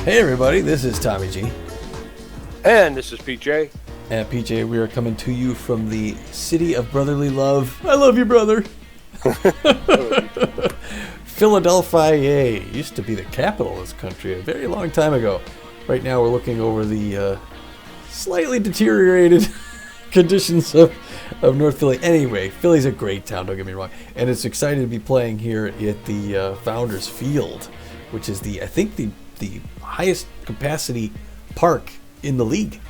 Hey everybody, this is Tommy G. And this is PJ. And PJ, we are coming to you from the city of brotherly love. I love you, brother. Philadelphia used to be the capital of this country a very long time ago. Right now we're looking over the slightly deteriorated conditions of North Philly. Anyway, Philly's a great town, don't get me wrong. And it's exciting to be playing here at the Founders Field, which is I think the highest capacity park in the league.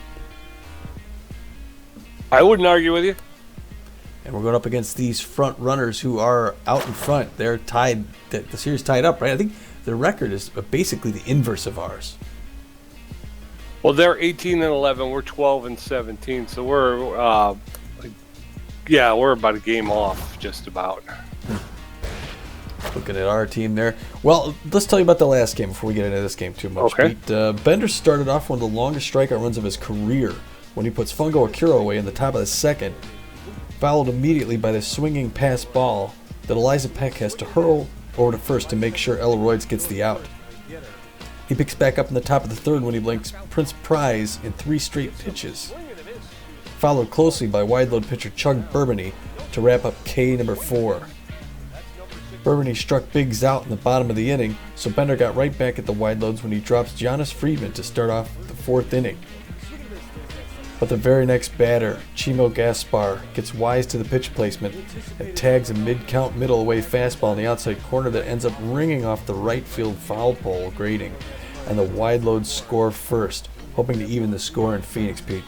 I wouldn't argue with you. And we're going up against these front runners who are out in front. They're tied. The series tied up, right? I think their record is basically the inverse of ours. Well, they're 18-11. We're 12-17. So we're about a game off, just about. Looking at our team there. Well, let's tell you about the last game before we get into this game too much. Okay. Bender started off one of the longest strikeout runs of his career when he puts Fungo Akira away in the top of the second, followed immediately by the swinging pass ball that Eliza Peck has to hurl over to first to make sure Elroyds gets the out. He picks back up in the top of the third when he blinks Prince Prize in 3 straight pitches, followed closely by wide load pitcher Chug Bourbony to wrap up K number 4. Bourbony struck Biggs out in the bottom of the inning, so Bender got right back at the wide loads when he drops Jonas Friedman to start off the 4th inning. But the very next batter, Chimo Gaspar, gets wise to the pitch placement and tags a mid-count middle-away fastball in the outside corner that ends up ringing off the right field foul pole grating, and the wide loads score first, hoping to even the score in Phoenix, Pete.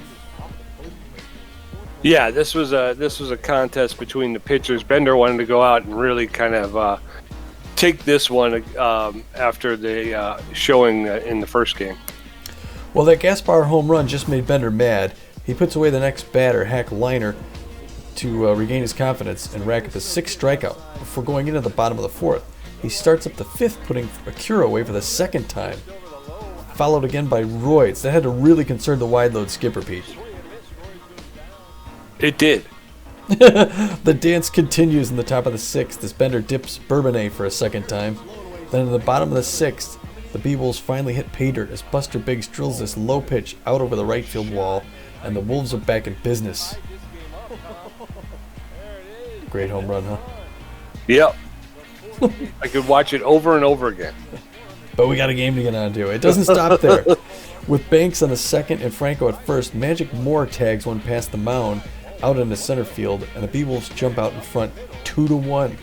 Yeah, this was a contest between the pitchers. Bender wanted to go out and really kind of take this one after the showing in the first game. Well, that Gaspar home run just made Bender mad. He puts away the next batter, Hack Liner, to regain his confidence and rack up his 6th strikeout before going into the bottom of the 4th. He starts up the 5th, putting Akira away for the 2nd time, followed again by Royds. That had to really concern the wide load skipper, Pete. It did. The dance continues in the top of the 6th as Bender dips Bourbonnais for a 2nd time. Then in the bottom of the 6th, the Beewolves finally hit pay dirt as Buster Biggs drills this low pitch out over the right field wall, and the Wolves are back in business. Great home run, huh? Yep. I could watch it over and over again. But we got a game to get on to. It doesn't stop there. With Banks on the 2nd and Franco at 1st, Magic Moore tags one past the mound out into center field, and the Beewolves jump out in front 2-1.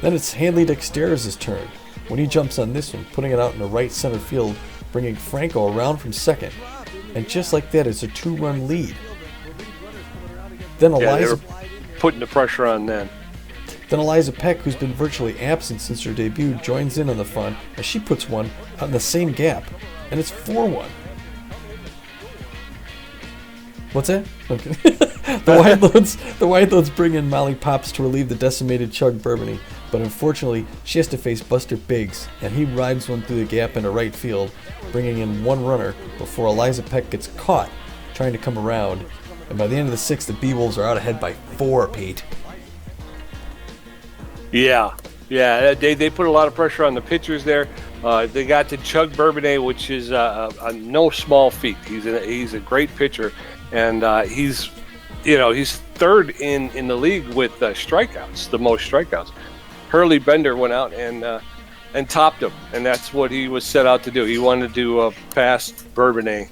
Then it's Hanley Dexter's turn when he jumps on this one, putting it out in the right center field, bringing Franco around from 2nd. And just like that, it's a 2-run lead. Then Eliza... they were putting the pressure on then. Then Eliza Peck, who's been virtually absent since her debut, joins in on the fun as she puts one out in the same gap, and it's 4-1. What's that? Okay. The wide loads bring in Molly Pops to relieve the decimated Chug Bourbony, but unfortunately she has to face Buster Biggs, and he rides one through the gap into right field, bringing in 1 runner before Eliza Peck gets caught trying to come around, and by the end of the 6th, the Beewolves are out ahead by 4, Pete. Yeah, they put a lot of pressure on the pitchers there. They got to Chug Bourbonnais, which is a no small feat. He's a great pitcher, and he's 3rd in the league with strikeouts, the most strikeouts. Hurley Bender went out and topped him, and that's what he was set out to do. He wanted to pass Bourbonnais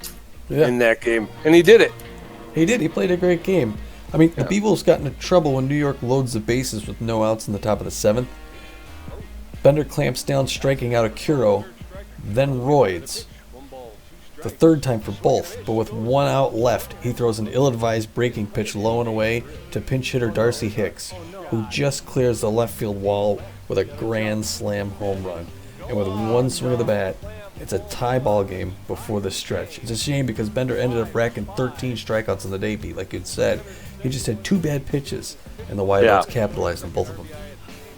in that game, and he did it. He did. He played a great game. I mean, the Beewolves got into trouble when New York loads the bases with no outs in the top of the 7th. Bender clamps down, striking out Akira, then Royds. The 3rd time for both, but with 1 out left, he throws an ill-advised breaking pitch low and away to pinch hitter Darcy Hicks, who just clears the left field wall with a grand slam home run. And with 1 swing of the bat, it's a tie ball game before the stretch. It's a shame because Bender ended up racking 13 strikeouts on the day, Pete, like you'd said. He just had 2 bad pitches, and the Wideouts capitalized on both of them.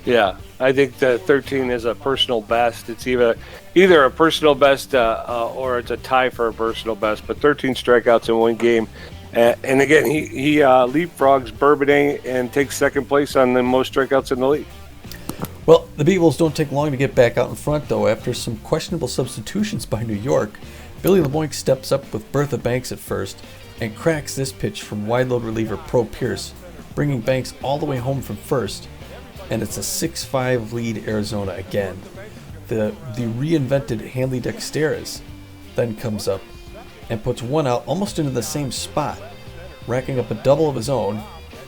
Yeah, I think the 13 is a personal best. It's either a personal best or it's a tie for a personal best. But 13 strikeouts in 1 game, and again he leapfrogs Bourbonnais and takes 2nd place on the most strikeouts in the league. Well, the Beewolves don't take long to get back out in front, though. After some questionable substitutions by New York, Billy LeBoink steps up with Bertha Banks at first and cracks this pitch from wide load reliever Pro Pierce, bringing Banks all the way home from first, and it's a 6-5 lead Arizona again. The reinvented Hanley Dexteras then comes up and puts one out almost into the same spot, racking up a double of his own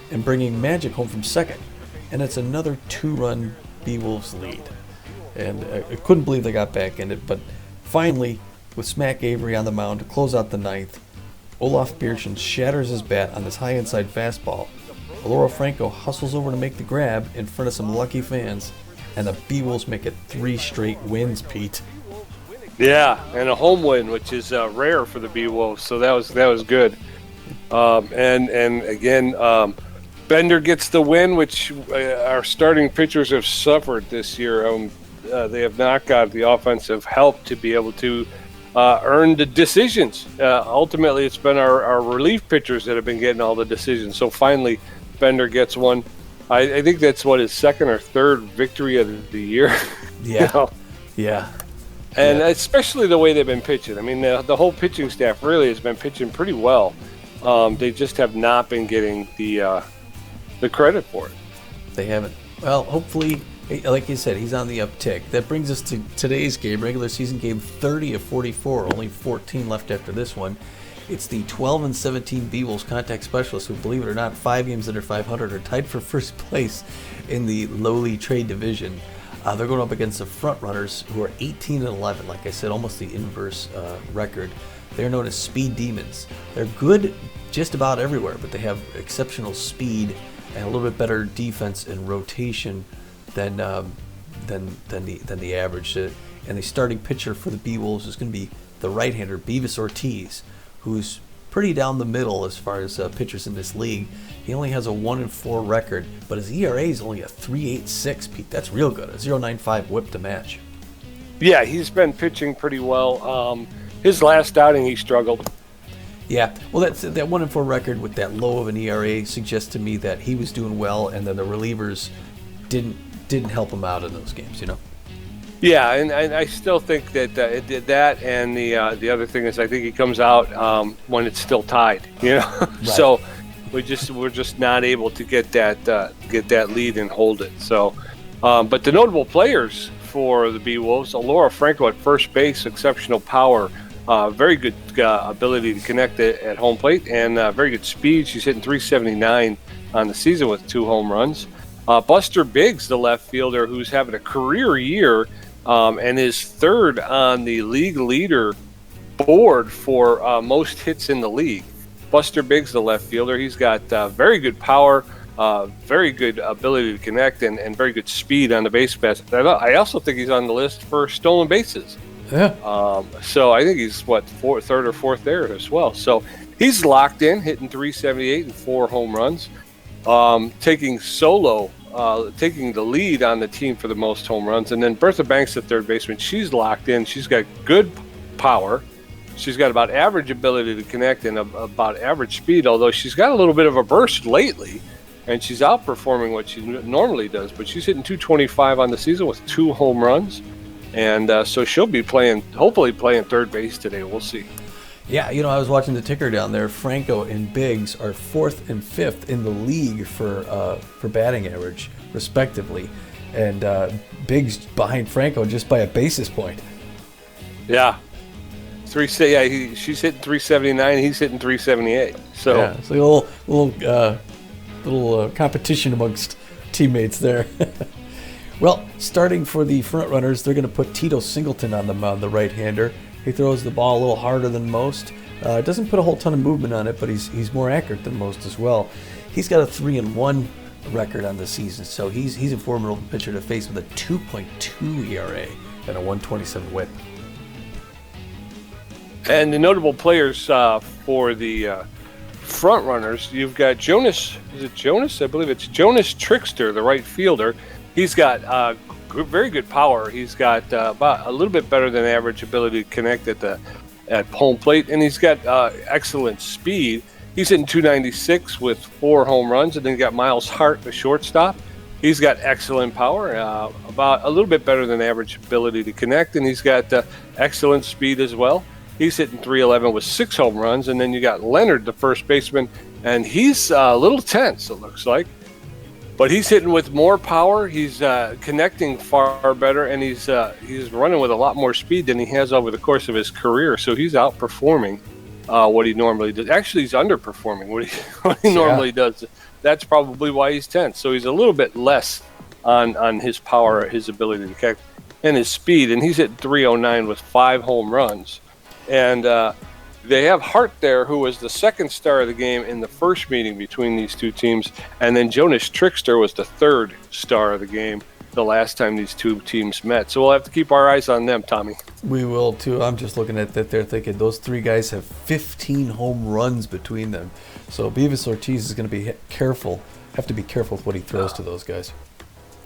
and bringing Magic home from second, and it's another 2-run Beewolves lead. And I couldn't believe they got back in it, but finally, with Smack Avery on the mound to close out the ninth, Olaf Bierchen shatters his bat on this high inside fastball. Alora Franco hustles over to make the grab in front of some lucky fans, and the Beewolves make it 3 straight wins, Pete. Yeah, and a home win, which is rare for the Beewolves, so that was good. And again, Bender gets the win, which our starting pitchers have suffered this year. They have not got the offensive help to be able to earn the decisions. Ultimately, it's been our relief pitchers that have been getting all the decisions. So finally, Bender gets one. I think that's his second or third victory of the year. Yeah, you know? Yeah. And especially the way they've been pitching. I mean, the whole pitching staff really has been pitching pretty well. They just have not been getting the credit for it. They haven't. Well, hopefully, like you said, he's on the uptick. That brings us to today's game, regular season game 30 of 44. Only 14 left after this one. It's the 12-17 Beewolves contact specialists who, believe it or not, 5 games under 500 are tied for first place in the lowly trade division. They're going up against the Frontrunners, who are 18-11. Like I said, almost the inverse record. They're known as Speed Demons. They're good just about everywhere, but they have exceptional speed and a little bit better defense and rotation than the average. And the starting pitcher for the Beewolves is going to be the right-hander Beavis Ortiz, who's pretty down the middle as far as pitchers in this league. He only has a 1-4 record, but his ERA is only a 3.86. Pete, that's real good. A 0.95 WHIP to match. Yeah, he's been pitching pretty well. His last outing, he struggled. Yeah, well, that 1-4 record with that low of an ERA suggests to me that he was doing well, and then the relievers didn't help him out in those games, you know. Yeah, and I still think that it did that, and the other thing is I think he comes out when it's still tied, you know. Right. So we're just not able to get that lead and hold it. So, but the notable players for the Beewolves: Alora Franco at first base, exceptional power, very good ability to connect at home plate, and very good speed. She's hitting 379 on the season with 2 home runs. Buster Biggs, the left fielder, who's having a career year. And is third on the league leader board for most hits in the league. Buster Biggs, the left fielder, he's got very good power, very good ability to connect, and very good speed on the base pass. I also think he's on the list for stolen bases. Yeah. So I think he's third or fourth there as well. So he's locked in, hitting 378 and 4 home runs, taking the lead on the team for the most home runs. And then Bertha Banks, the third baseman, she's locked in. She's got good power. She's got about average ability to connect and about average speed, although she's got a little bit of a burst lately, and she's outperforming what she normally does. But she's hitting 225 on the season with 2 home runs. And so she'll be hopefully playing third base today. We'll see. Yeah, you know, I was watching the ticker down there. Franco and Biggs are 4th and 5th in the league for batting average, respectively, and Biggs behind Franco just by a basis point. Yeah, she's hitting 379. He's hitting 378. So yeah, it's like a little competition amongst teammates there. Well, starting for the Frontrunners, they're going to put Tito Singleton on the mound, the right-hander. He throws the ball a little harder than most. Doesn't put a whole ton of movement on it, but he's more accurate than most as well. He's got a 3-1 record on the season, so he's a formidable pitcher to face with a 2.2 ERA and a 127 WHIP. And the notable players for the Frontrunners, you've got Jonas. Is it Jonas? I believe it's Jonas Trickster, the right fielder. He's got very good power. He's got about a little bit better than average ability to connect at home plate, and he's got excellent speed. He's hitting 296 with 4 home runs, and then you got Miles Hart, the shortstop. He's got excellent power, about a little bit better than average ability to connect, and he's got excellent speed as well. He's hitting 311 with 6 home runs, and then you got Leonard, the first baseman, and he's a little tense, it looks like. But he's hitting with more power. He's connecting far better, and he's running with a lot more speed than he has over the course of his career. So he's outperforming what he normally does. Actually, he's underperforming what he normally does. That's probably why he's tense. So he's a little bit less on his power, his ability to catch, and his speed. And he's at 309 with 5 home runs. And they have Hart there, who was the second star of the game in the first meeting between these two teams. And then Jonas Trickster was the third star of the game the last time these two teams met. So we'll have to keep our eyes on them, Tommy. We will, too. I'm just looking at that there thinking those 3 guys have 15 home runs between them. So Beavis Ortiz is going to have to be careful with what he throws to those guys.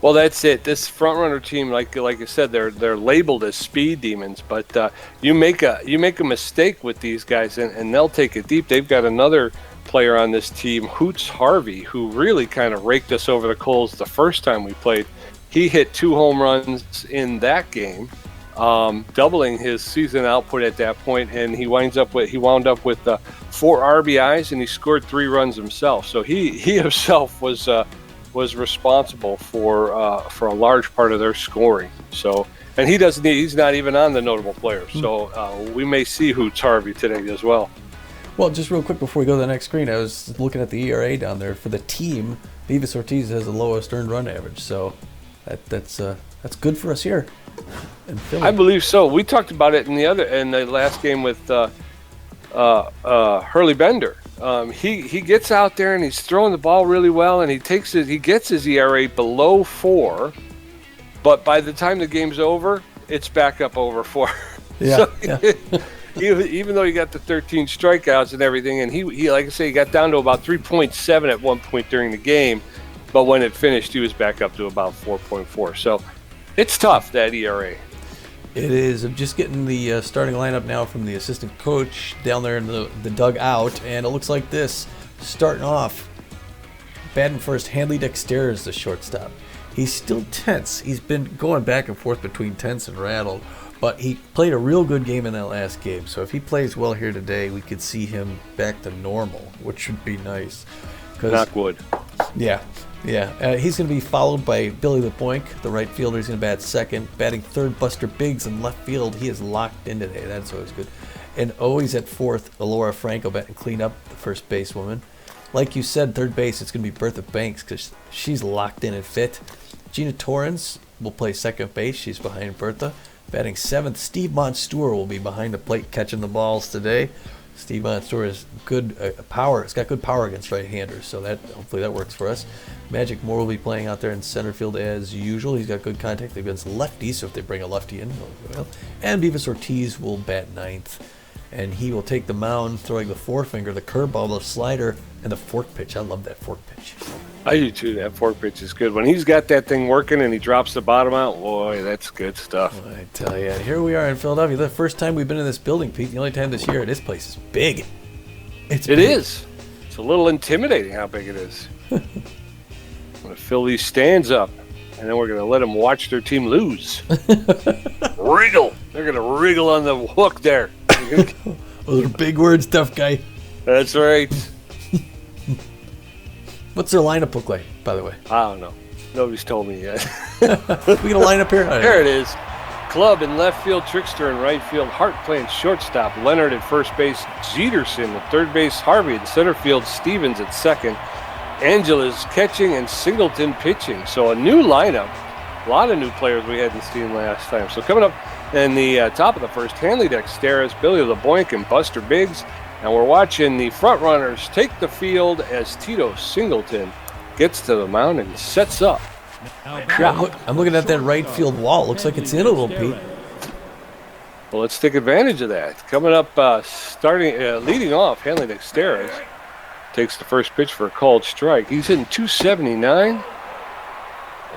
Well, that's it. This front runner team, like I said, they're labeled as speed demons. But you make a mistake with these guys, and they'll take it deep. They've got another player on this team, Hoots Harvey, who really kind of raked us over the coals the first time we played. He hit 2 home runs in that game, doubling his season output at that point, and he wound up with 4 RBIs, and he scored 3 runs himself. So he himself was responsible for a large part of their scoring. So, and he's not even on the notable players. So we may see Hoots Harvey today as well. Well, just real quick before we go to the next screen, I was looking at the ERA down there for the team. Beavis Ortiz has the lowest earned run average, so that's good for us here in Philly. I believe so. We talked about it in the last game with Hurley Bender. He gets out there and he's throwing the ball really well, and he gets his ERA below 4, but by the time the game's over, it's back up over 4. Yeah. Even though he got the 13 strikeouts and everything, and he like I say, he got down to about 3.7 at one point during the game, but when it finished, he was back up to about 4.4. So it's tough, that ERA. It is. I'm just getting the starting lineup now from the assistant coach down there in the dugout, and it looks like this. Starting off, batting first, Hanley Dexter is the shortstop. He's still tense. He's been going back and forth between tense and rattled, but he played a real good game in that last game. So if he plays well here today, we could see him back to normal, which would be nice. Knock wood. Yeah. He's going to be followed by Billy LeBoink, the right fielder. He's going to bat second. Batting third, Buster Biggs in left field. He is locked in today. That's always good. And always at fourth, Alora Franco batting clean up, the first basewoman. Like you said, third base, it's going to be Bertha Banks because she's locked in and fit. Gina Torrens will play second base. She's behind Bertha. Batting seventh, Steve Monstour will be behind the plate catching the balls today. Steve Monstour has good power. It's got good power against right-handers, so hopefully that works for us. Magic Moore will be playing out there in center field as usual. He's got good contact against lefties, so if they bring a lefty in, well. And Beavis Ortiz will bat ninth, and he will take the mound, throwing the forefinger, the curveball, the slider, and the fork pitch. I love that fork pitch. I do too. That fork pitch is good. When he's got that thing working and he drops the bottom out, boy, that's good stuff. I tell you, here we are in Philadelphia. The first time we've been in this building, Pete. The only time this year. This place is big. It is. It's a little intimidating how big it is. I'm going to fill these stands up, and then we're going to let them watch their team lose. Wriggle. They're going to wriggle on the hook there. Those are big words, tough guy. That's right. What's their lineup look like, by the way? I don't know. Nobody's told me yet. We got a lineup here? Here it is. Club in left field, Trickster in right field, Hart playing shortstop, Leonard at first base, Jeterson at third base, Harvey in center field, Stevens at second, Angela's catching, and Singleton pitching. So a new lineup. A lot of new players we hadn't seen last time. So coming up in the top of the first, Hanley Dexteris, Billy LeBoink, and Buster Biggs. And we're watching the front runners take the field as Tito Singleton gets to the mound and sets up. I'm looking at that right field wall. It looks like it's in a little, Pete. Well, let's take advantage of that. Coming up, leading off, Hanley Dexteris takes the first pitch for a called strike. He's hitting 279.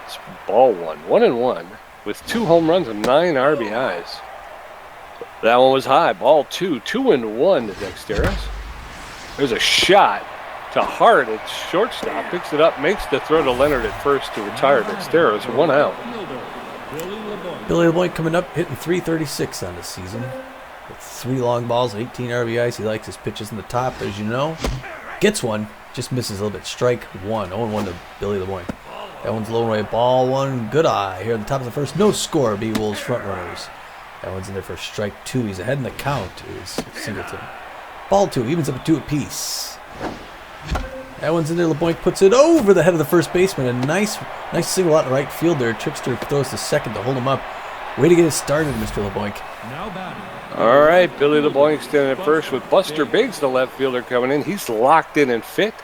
It's ball one, 1-1, with 2 home runs and 9 RBIs. That one was high. Ball 2, 2-1 to Dexteris. There's a shot. to Hart at shortstop. Picks it up, makes the throw to Leonard at first to retire Dexteros. 1 out. Billy LeBlanc coming up, hitting .336 on the season. With 3 long balls, 18 RBIs. He likes his pitches in the top, as you know. Gets one, just misses a little bit. Strike 1. 0-1 to Billy LeBlanc. That one's low and away. Ball 1. Good eye. Here at the top of the first. No score. Beewolves Frontrunners. That one's in there for strike 2. He's ahead in the count. Is Singleton. Ball 2. Evens up at 2 apiece. That one's in there. LeBlanc puts it over the head of the first baseman. A nice single out in right field there. Trickster throws to second to hold him up. Way to get it started, Mr. LeBlanc. All right, Billy LeBlanc standing at first with Buster Biggs, the left fielder, coming in. He's locked in and fit.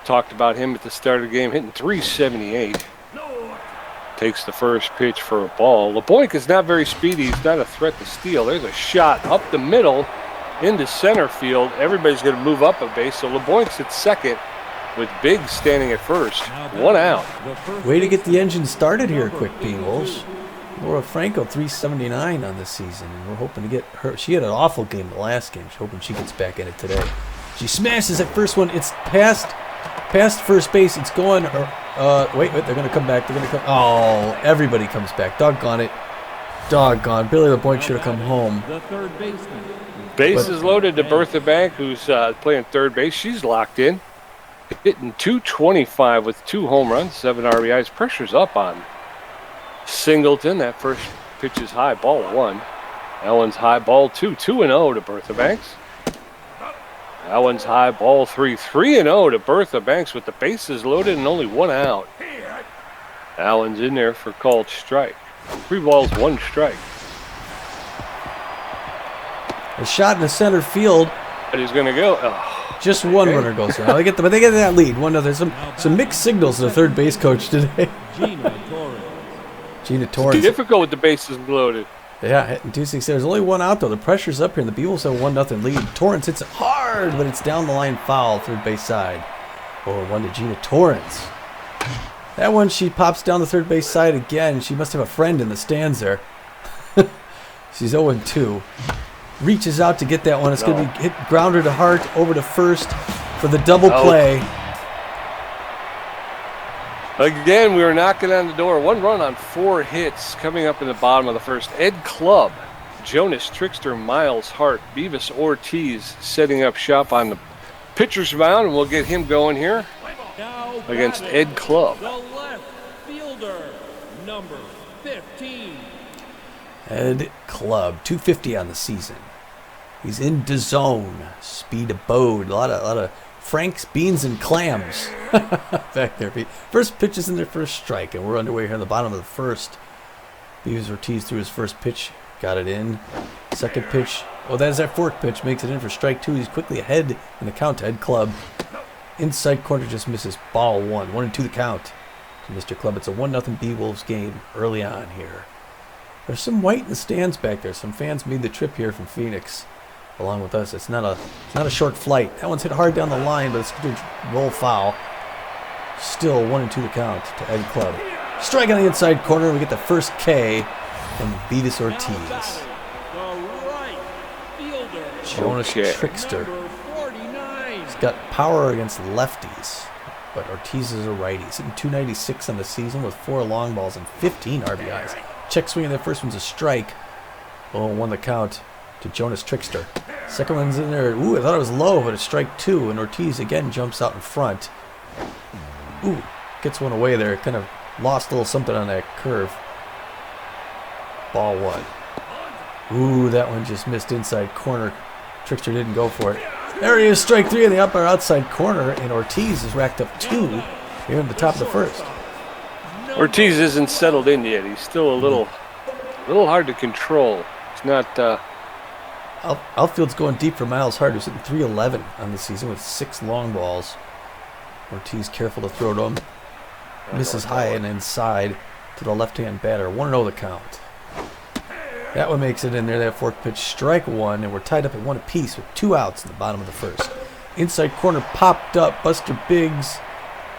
Talked about him at the start of the game, hitting .378. Takes the first pitch for a ball. LeBlanc is not very speedy. He's not a threat to steal. There's a shot up the middle into center field. Everybody's going to move up a base, so LeBlanc's at second with Biggs standing at first. 1 out. Way to get the engine started here quick, Beewolves. Laura Franco, .379 on this season, and we're hoping to get her. She had an awful game the last game. She's hoping she gets back in it today. She smashes that first one. It's past first base. It's going. Wait, they're going to come back. They're going to come. Oh, everybody comes back. Doggone it. Doggone. Billy LeBlanc should have come home. Bases loaded to Bertha Bank, who's playing third base. She's locked in. Hitting .225 with 2 home runs, 7 RBIs. Pressure's up on Singleton. That first pitch is high, ball 1. That one's high, ball 2. 2-0 to Bertha Banks. That one's high, ball 3. 3-0 to Bertha Banks with the bases loaded and only 1 out. That one's in there for called strike. 3 balls, 1 strike. A shot in the center field. But he's going to go. Oh, just one runner goes down. They get that lead. 1-0. Some mixed signals to the third base coach today. Gina Torrance. It's difficult with the bases loaded. Yeah, hitting .266. There's only 1 out, though. The pressure's up here, and the Beewolves have a 1-0 lead. Torrance hits it hard, but it's down the line foul, third base side. 4-1 to Gina Torrance. That one, she pops down the third base side again. She must have a friend in the stands there. She's 0-2. Reaches out to get that one. It's going to be hit grounder to Hart, over to first for the double play. Again, we were knocking on the door. 1 run on 4 hits coming up in the bottom of the first. Ed Clubb, Jonas Trickster, Miles Hart, Beavis Ortiz setting up shop on the pitcher's mound, and we'll get him going here against Ed Clubb. The left fielder, number 15. Ed Clubb, .250 on the season. He's in the zone. Speed abode. A lot of Frank's beans and clams back there. First pitch is in their first strike, and we're underway here in the bottom of the first. Beavis Ortiz threw his first pitch, got it in. Second pitch, that's that fork pitch, makes it in for strike 2. He's quickly ahead in the count to Ed Clubb. Inside corner just misses, ball 1. 1-2 the count to Mr. Clubb. It's a 1-0 Beewolves game early on here. There's some white in the stands back there. Some fans made the trip here from Phoenix along with us. It's not a short flight. That one's hit hard down the line, but it's going to roll foul. Still 1-2 the count to Ed Clubb. Strike on the inside corner. We get the first K from Beavis Ortiz. Jonas Trickster. He's got power against lefties, but Ortiz is a righty. He's hitting .296 on the season with 4 long balls and 15 RBIs. Check swing, and that first one's a strike. 1 the count to Jonas Trickster. Second one's in there. Ooh, I thought it was low, but it's strike 2, and Ortiz again jumps out in front. Ooh, gets one away there. Kind of lost a little something on that curve. Ball 1. Ooh, that one just missed inside corner. Trickster didn't go for it. There he is, strike 3 in the upper outside corner, and Ortiz has racked up 2 here in the top of the first. Ortiz isn't settled in yet. He's still a little hard to control. It's not. Outfield's going deep for Miles Hart, who's hitting .311 on the season with 6 long balls. Ortiz careful to throw to him. Misses high and inside to the left-hand batter. 1-0 the count. That one makes it in there. That fork pitch, strike 1, and we're tied up at 1 apiece with 2 outs in the bottom of the first. Inside corner popped up. Buster Biggs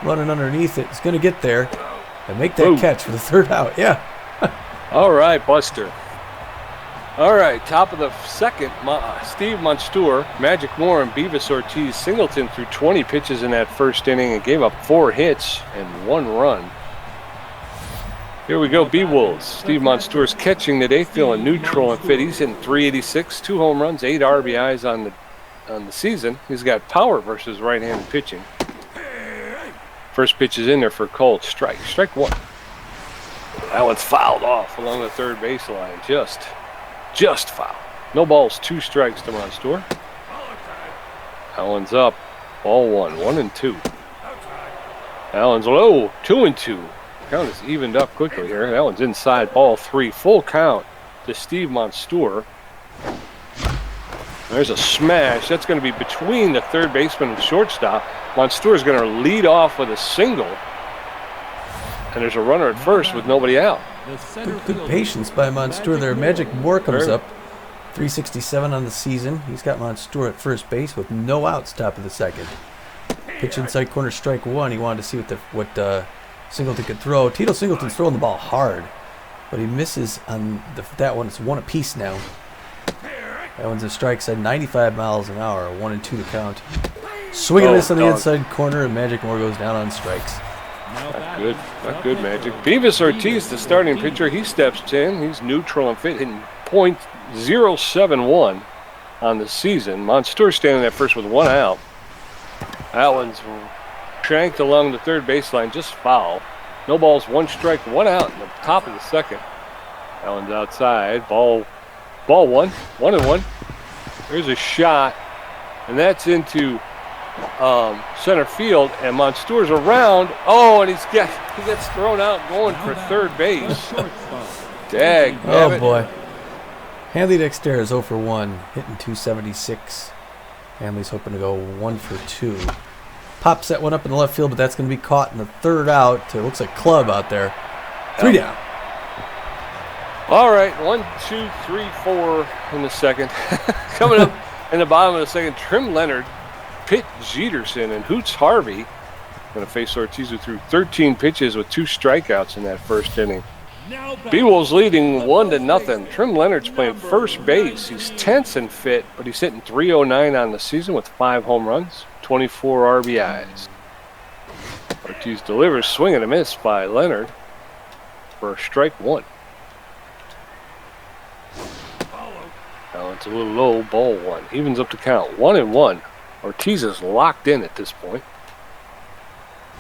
running underneath it. He's going to get there and make that catch for the 3rd out. Yeah. All right, Buster. All right, top of the second, Steve Monstour, Magic Moore, and Beavis Ortiz Singleton threw 20 pitches in that first inning and gave up 4 hits and 1 run. Here we go, Beewolves. Steve Monstour's catching today, feeling neutral and fit. He's hitting .386, 2 home runs, 8 RBIs on the season. He's got power versus right-handed pitching. First pitch is in there for Colt. Strike 1. That one's fouled off along the third baseline. Just foul. No balls, 2 strikes to Monstour. That one's up. Ball 1, 1-2. That one's low, 2-2. Count is evened up quickly here. That one's inside, ball 3. Full count to Steve Monstour. There's a smash. That's going to be between the third baseman and shortstop. Monstour is going to lead off with a single. And there's a runner at first with nobody out. Good patience by Monstour there. Magic Moore comes up. .367 on the season. He's got Monstour at first base with no outs top of the second. Pitch inside corner, strike 1. He wanted to see what Singleton could throw. Tito Singleton's throwing the ball hard, but he misses on that one. It's 1 apiece now. That one's a strike side, 95 miles an hour, 1-2 to count. Swing and miss on the inside corner, and Magic Moore goes down on strikes. Not good, Magic. Beavis Ortiz, the starting pitcher, he steps in. He's neutral and fit, hitting .071 on the season. Monstour standing at first with 1 out. That one's shanked along the third baseline, just foul. No balls, 1 strike, 1 out in the top of the second. That one's outside. Ball 1, 1-1. There's a shot, and that's into center field, and Monstour's around. Oh, and he gets thrown out going for third base. Dag. Oh boy. Hanley Dexter is 0 for 1, hitting .276. Hanley's hoping to go 1 for 2. Pops that one up in the left field, but that's going to be caught in the third out. It looks like Club out there. 3 down. All right, 1, 2, 3, 4 in the second. Coming up in the bottom of the second, Trim Leonard, Pitt Jeterson, and Hoots Harvey going to face Ortiz, who threw 13 pitches with 2 strikeouts in that first inning. Beewolves leading 1-0. Trim Leonard's playing first base. He's tense and fit, but he's hitting .309 on the season with 5 home runs, 24 RBIs. Ortiz delivers, swing and a miss by Leonard for strike 1. Now it's a little low, ball 1. Evens up to count, 1-1. Ortiz is locked in at this point.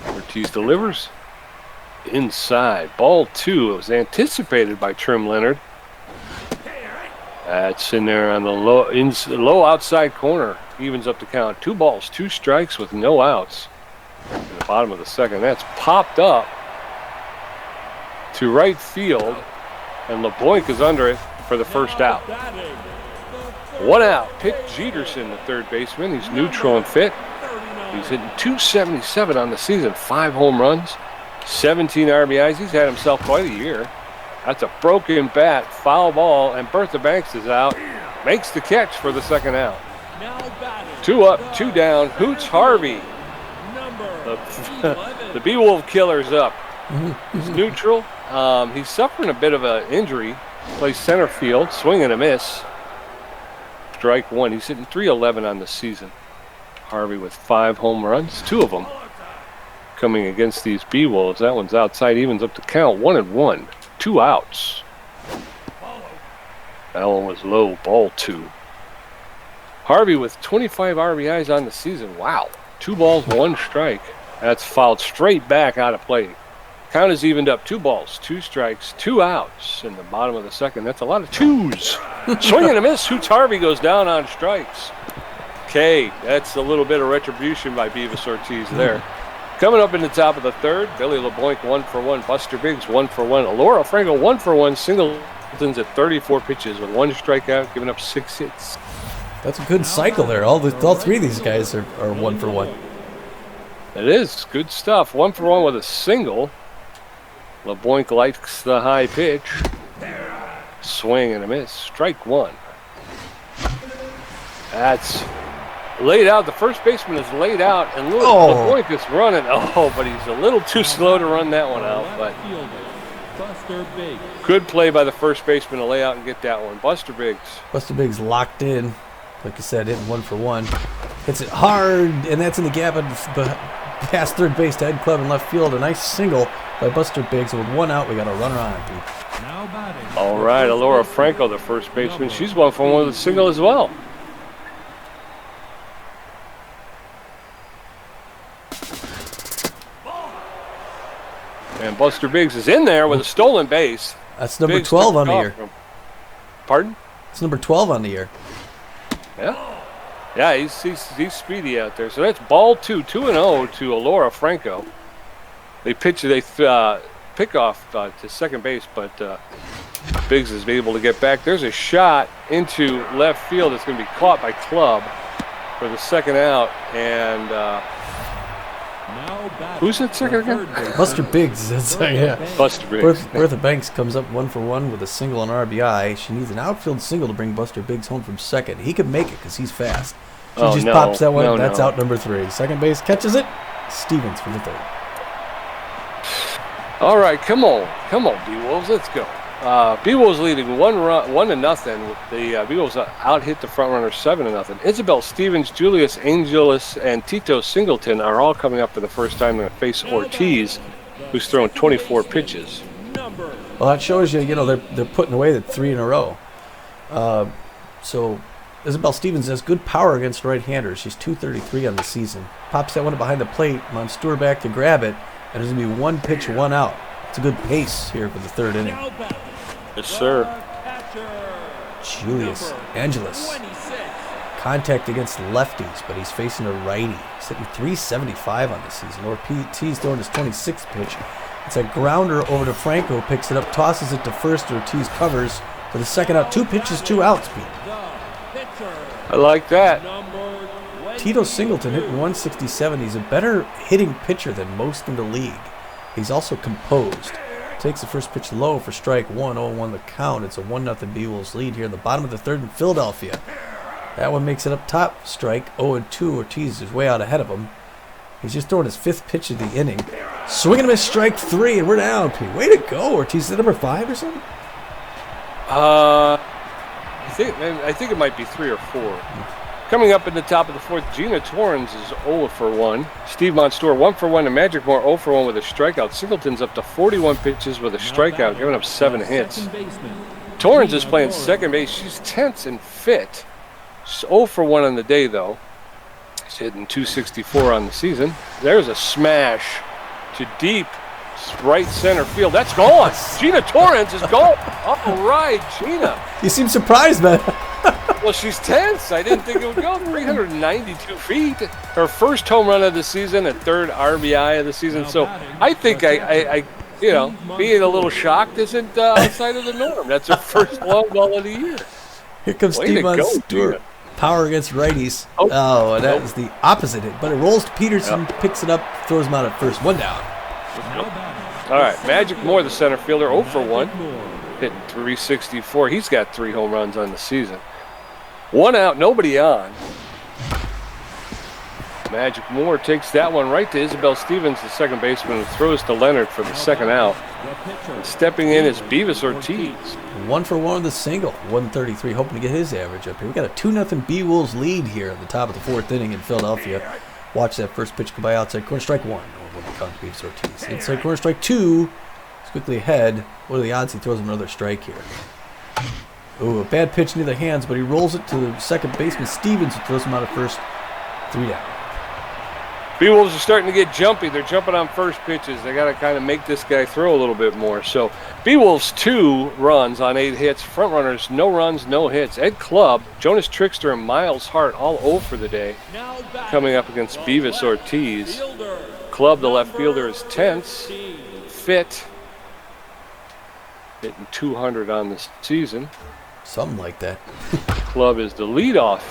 Ortiz delivers. Inside, ball 2. It was anticipated by Trim Leonard. That's in there on the low outside corner. Evens up to count. 2 balls, 2 strikes with no outs. In the bottom of the second, that's popped up to right field, and LeBlanc is under it for the first out. 1 out. Pitt Jeterson, the third baseman. He's neutral and fit. He's hitting .277 on the season, 5 home runs, 17 RBIs. He's had himself quite a year. That's a broken bat, foul ball, and Bertha Banks is out. Makes the catch for the second out. 2 up, 2 down. Hoots Harvey. The Beewolf killer's up. He's neutral. He's suffering a bit of an injury. Plays center field, swing and a miss. Strike 1. He's hitting .311 on the season. Harvey with 5 home runs, 2 of them coming against these Beewolves. That one's outside, evens up to count, 1-1. 2 outs. That one was low, ball 2. Harvey with 25 RBIs on the season. Wow. 2 balls, 1 strike. That's fouled straight back out of play. Count is evened up, 2 balls, 2 strikes, 2 outs in the bottom of the second. That's a lot of 2s. Swing and a miss. Hoots Harvey goes down on strikes. Okay, that's a little bit of retribution by Beavis Ortiz there. Coming up in the top of the third, Billy LeBlanc 1 for 1, Buster Biggs 1 for 1, Alora Franco 1 for 1, Singleton's at 34 pitches with 1 strikeout, giving up 6 hits. That's a good cycle there. All 3 of these guys are 1 for 1. It is good stuff. 1 for 1 with a single. LeBlanc likes the high pitch. Swing and a miss. Strike 1. That's laid out. The first baseman is laid out, and LeBlanc is running. Oh, but he's a little too slow to run that one out. But Buster Biggs. Good play by the first baseman to lay out and get that one. Buster Biggs. Buster Biggs locked in. Like you said, hitting 1 for 1. Hits it hard, and that's in the gap past third base to Ed Club in left field. A nice single by Buster Biggs. With 1 out, we got a runner on, Pete. Now batting. All right, Alora Franco, the first baseman. She's 1 for 1 with a single as well. And Buster Biggs is in there with a stolen base. That's number Biggs 12 on took the it year. off from- Pardon? It's number 12 on the year. Yeah, he's speedy out there. So that's ball 2, 2-0 to Alora Franco. They pick off to second base, but Biggs is able to get back. There's a shot into left field. It's going to be caught by Club for the second out. And Now batting. who's at second again? Buster Biggs. That's yeah. Buster Biggs. Bertha Banks comes up 1 for 1 with a single and RBI. She needs an outfield single to bring Buster Biggs home from second. He could make it because he's fast. She just pops that one. That's out number 3. Second base catches it. Stevens for the third. All right, come on, Beewolves, let's go. Beewolves leading 1-0. The Beewolves out hit the front runner 7-0. Isabel Stevens, Julius Angelis, and Tito Singleton are all coming up for the first time to face Ortiz, who's thrown 24 pitches. Well, that shows you, they're putting away the 3 in a row. So Isabel Stevens has good power against right-handers. She's 233 on the season. Pops that one behind the plate. Monstour back to grab it. And there's going to be 1 pitch, 1 out. It's a good pace here for the third inning. Yes, sir. Julius Angelis. Contact against lefties, but he's facing a righty. He's hitting 375 on the season. Ortiz throwing his 26th pitch. It's a grounder over to Franco. Picks it up, tosses it to first. Ortiz covers for the second out. 2 pitches, 2 outs, Pete. I like that. Tito Singleton hitting 167. He's a better hitting pitcher than most in the league. He's also composed. Takes the first pitch low for strike 1, 0-1 the count. It's a 1-0 Beewolves lead here in the bottom of the third in Philadelphia. That one makes it up top. Strike 0-2. Ortiz is way out ahead of him. He's just throwing his 5th pitch of the inning. Swinging him at strike 3, and we're down. Way to go, Ortiz. Is that number 5 or something? I think it might be 3 or 4. Coming up in the top of the 4th, Gina Torrens is 0 for 1. Steve Monstour 1 for 1, and Magic Moore 0 for 1 with a strikeout. Singleton's up to 41 pitches with a strikeout, giving up 7 hits. Torrens is playing second base. She's tense and fit. She's 0 for 1 on the day, though. She's hitting 264 on the season. There's a smash to deep right center field. That's gone. Gina Torrens is gone. All right, Gina. You seem surprised, man. Well, she's tense. I didn't think it would go 392 feet. Her first home run of the season and 3rd RBI of the season. So I think I being a little shocked isn't outside of the norm. That's her first long ball of the year. Here comes Steve Monstour. Power against righties. Oh, and that is the opposite hit. But it rolls to Peterson, picks it up, throws him out at first. 1 down. All right, Magic Moore, the center fielder, 0 for 1. Hitting 364. He's got 3 home runs on the season. 1 out, nobody on. Magic Moore takes that one right to Isabel Stevens, the second baseman, who throws to Leonard for the second out. And stepping in is Beavis Ortiz. 1 for 1 with a single. 133, hoping to get his average up here. We got a 2-0 Beewolves lead here at the top of the 4th inning in Philadelphia. Watch that first pitch go by outside corner. Strike 1. When we count Beavis Ortiz. Inside corner, strike 2. He's quickly ahead. What are the odds he throws him another strike here? Ooh, a bad pitch near the hands, but he rolls it to the second baseman Stevens, who throws him out at first. 3 down. Beewolves are starting to get jumpy. They're jumping on first pitches. They got to kind of make this guy throw a little bit more. So Beewolves 2 runs on 8 hits. Frontrunners, no runs, no hits. Ed Club, Jonas Trickster, and Miles Hart all 0 for the day. Coming up against Beavis Ortiz. Club, the left fielder, is tense, fit, hitting 200 on the season. Something like that. Club is the leadoff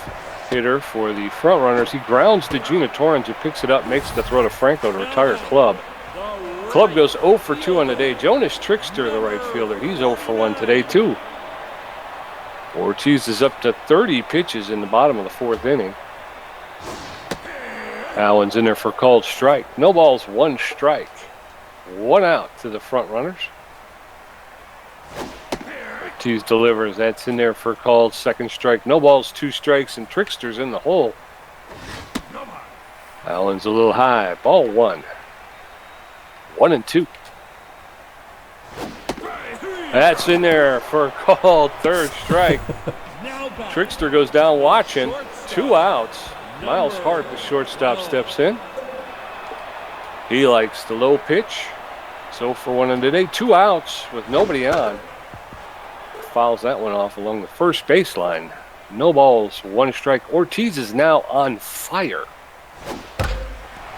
hitter for the Frontrunners. He grounds to Gina Torrens, who picks it up, makes the throw to Franco to retire Club. Club goes 0 for 2 on the day. Jonas Trickster, the right fielder, he's 0 for 1 today, too. Ortiz is up to 30 pitches in the bottom of the 4th inning. Allen's in there for called strike. No balls, 1 strike. 1 out to the Frontrunners. Ortiz delivers. That's in there for a called second strike. No balls, 2 strikes, and Trickster's in the hole. Allen's a little high. Ball 1. 1-2. That's in there for a called third strike. Trickster goes down watching. 2 outs. Miles Hart, the shortstop, steps in. He likes the low pitch. So for 1 on today, 2 outs with nobody on. Fouls that one off along the first baseline. No balls, 1 strike. Ortiz is now on fire.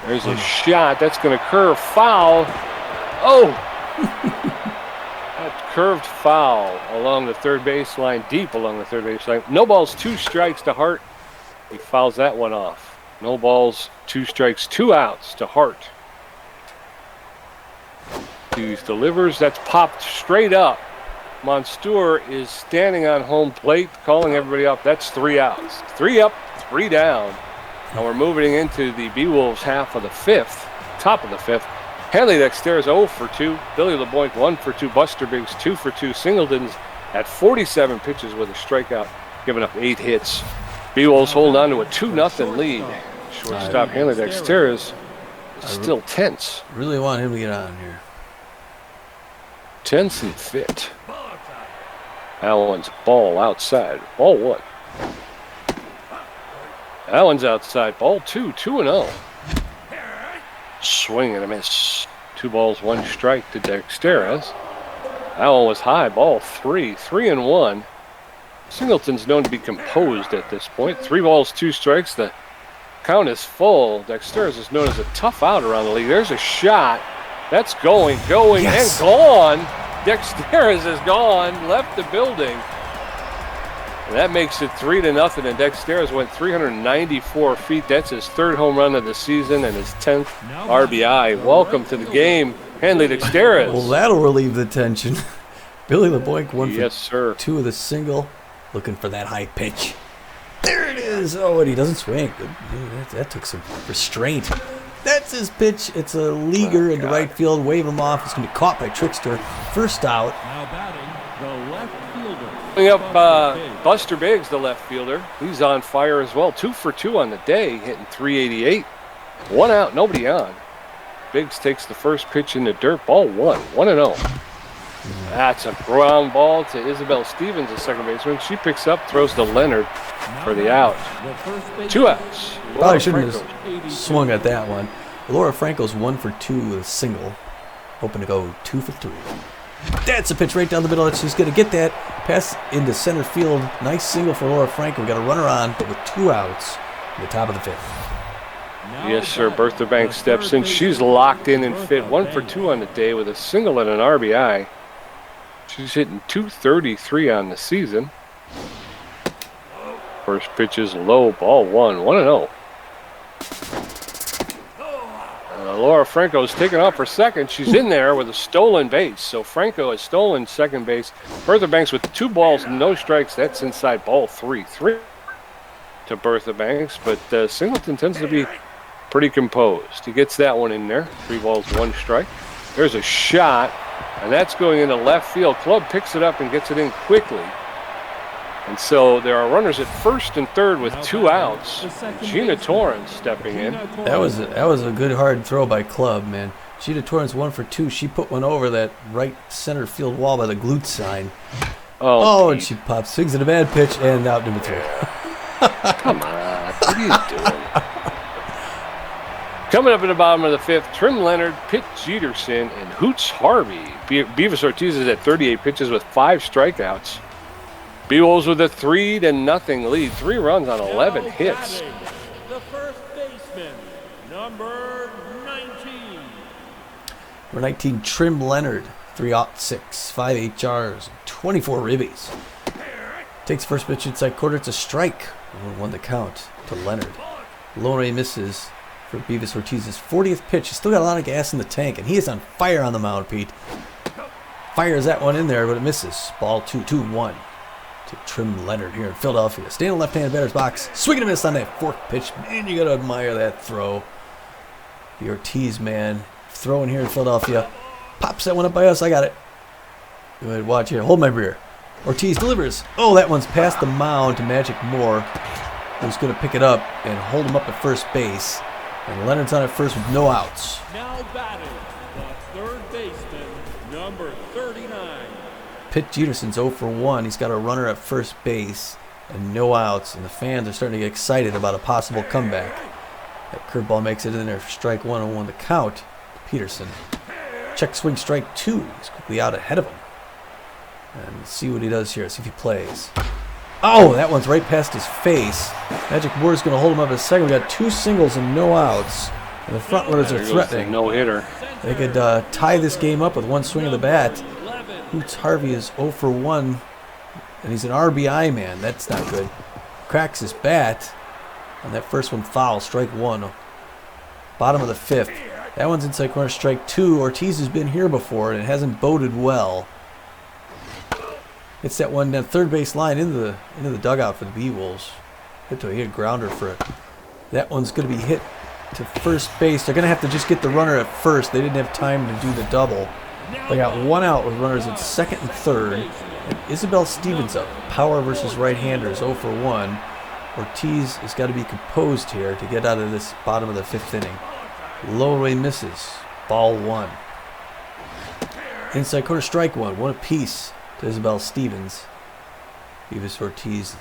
There's a shot. That's going to curve foul. Oh! That curved foul along the third baseline, deep along the third baseline. No balls, 2 strikes to Hart. He fouls that one off. No balls, 2 strikes, 2 outs to Hart. Hughes delivers. That's popped straight up. Monstour is standing on home plate, calling everybody up. That's 3 outs. 3 up, 3 down. Now we're moving into the Beewolves half of the 5th, top of the 5th. Hanley Dexter 0 for 2. Billy LeBoink 1 for 2. Buster Biggs 2 for 2. Singleton's at 47 pitches with a strikeout, giving up 8 hits. Beewolves hold on to a 2-0 lead. Shortstop Hanley Dexter is still tense. Really want him to get on here. Tense and fit. Allen's ball outside. Ball 1. Allen's outside. Ball 2. 2-0. Swing and a miss. 2 balls, 1 strike to Dexteres. Allen was high. Ball 3. 3-1. Singleton's known to be composed at this point. 3 balls, 2 strikes. The count is full. Dexteres is known as a tough out around the league. There's a shot. That's going, yes. And gone. Dexteres is gone. Left the building. And that makes it 3-0, and Dexteres went 394 feet. That's his 3rd home run of the season and his 10th RBI. Welcome to the game, Hanley Dexteres. Well, that'll relieve the tension. Billy LeBoink 1 for yes, sir. 2 with a single, looking for that high pitch. There it is. Oh, and he doesn't swing. That took some restraint. That's his pitch. It's a leaguer into right field. Wave him off. It's going to be caught by Trickster. First out. Now batting, the left fielder. Coming up, Buster Biggs, the left fielder. He's on fire as well. 2 for 2 on the day, hitting 388. 1 out, nobody on. Biggs takes the first pitch in the dirt. Ball 1. 1-0. That's a ground ball to Isabel Stevens, the second baseman. She picks up, throws to Leonard for the out. 2 outs. Probably shouldn't have swung at that one. Laura Franco's 1 for 2 with a single. Hoping to go 2 for 3. That's a pitch right down the middle. She's going to get that. Pass into center field. Nice single for Laura Franco. Got a runner on, but with 2 outs in the top of the 5th. Yes, sir. Bertha Banks steps in. She's locked in and fit. 1 for 2 on the day with a single and an RBI. She's hitting 233 on the season. First pitch is low. Ball 1. 1-0. Laura Franco's taken off for second. She's in there with a stolen base. So Franco has stolen second base. Bertha Banks with 2 balls, no strikes. That's inside. Ball 3. 3 to Bertha Banks. But Singleton tends to be pretty composed. He gets that one in there. 3 balls, 1 strike. There's a shot, and that's going into left field. Club picks it up and gets it in quickly. And so there are runners at first and third with 2 outs. Gina Torrance stepping in. That was a good hard throw by Club, man. Gina Torrance 1 for 2. She put one over that right center field wall by the glute sign. Oh, and she pops, swings at a bad pitch, and out number 3. Come on, what are you doing? Coming up at the bottom of the 5th, Trim Leonard, Pitt Jeterson, and Hoots Harvey. Beavis Ortiz is at 38 pitches with 5 strikeouts. Beewolves with a 3-0 lead. 3 runs on 11 hits. The first baseman, number 19. Number 19, Trim Leonard, 3-6, 5 HRs, 24 ribbies. Takes first pitch inside quarter. It's a strike. 1 the count to Leonard. Lone misses for Beavis Ortiz's 40th pitch. He's still got a lot of gas in the tank, and he is on fire on the mound, Pete. Fires that one in there, but it misses. Ball 2-1. To Trim Leonard here in Philadelphia. Staying in the left-handed batter's box. Swinging a miss on that 4th pitch. Man, you got to admire that throw. The Ortiz man throwing here in Philadelphia. Pops that one up by us. I got it. Go ahead, watch here. Hold my beer. Ortiz delivers. Oh, that one's past the mound to Magic Moore, who's going to pick it up and hold him up at first base. And Leonard's on at first with no outs. Now batting, the third baseman, number 39. Pitt Jeterson's 0 for 1. He's got a runner at first base and no outs, and the fans are starting to get excited about a possible comeback. That curveball makes it in there for strike 1 and 1 to count. Peterson. Check swing strike 2. He's quickly out ahead of him. And let's see what he does here. See if he plays. Oh, that one's right past his face. Magic Moore's going to hold him up at second. We got 2 singles and no outs. And the front runners are threatening. No hitter. They could tie this game up with 1 swing of the bat. Hoots Harvey is 0 for 1. And he's an RBI man. That's not good. Cracks his bat. And that first one foul. Strike 1. Bottom of the 5th. That one's inside corner. Strike 2. Ortiz has been here before, and it hasn't boded well. It's that one down third base line into the dugout for the Beewolves. He hit a grounder for it. That one's going to be hit to first base. They're going to have to just get the runner at first. They didn't have time to do the double. They got 1 out with runners at second and third. And Isabel Stevens up. Power versus right-handers, 0 for 1. Ortiz has got to be composed here to get out of this bottom of the 5th inning. Low away misses. Ball 1. Inside corner, strike 1. 1 apiece to Isabel Stevens. Beavis Ortiz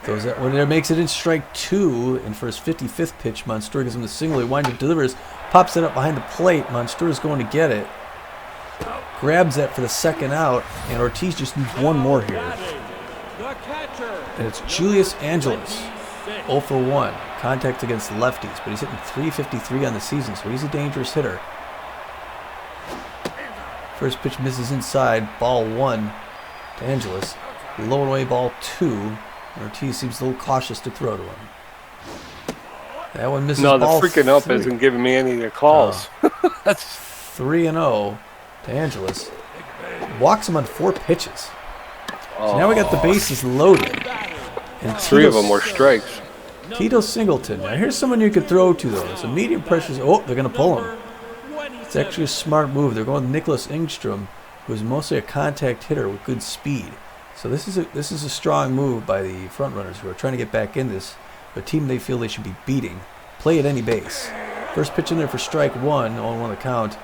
throws that one there, makes it in strike 2, and for his 55th pitch, Monstour gives him the single. He winds up, delivers, pops it up behind the plate. Monstour is going to get it, grabs that for the second out, and Ortiz just needs 1 more here. And it's Julius Angeles, 0 for 1. Contact against lefties, but he's hitting .353 on the season, so he's a dangerous hitter. First pitch misses inside, ball 1 to Angeles. Low and away, ball 2. Ortiz seems a little cautious to throw to him. That one misses. No, the ball freaking 3. up isn't giving me any of the calls. That's 3-0 to Angeles. Walks him on 4 pitches. So now we got the bases loaded. And 3 of them were strikes. Tito Singleton. Now here's someone you could throw to, though. It's a medium pressure. Oh, they're going to pull him. It's actually a smart move. They're going with Nicholas Engstrom, who's mostly a contact hitter with good speed. So this is a strong move by the front runners who are trying to get back in this. A team they feel they should be beating. Play at any base. First pitch in there for strike 1 on 1 count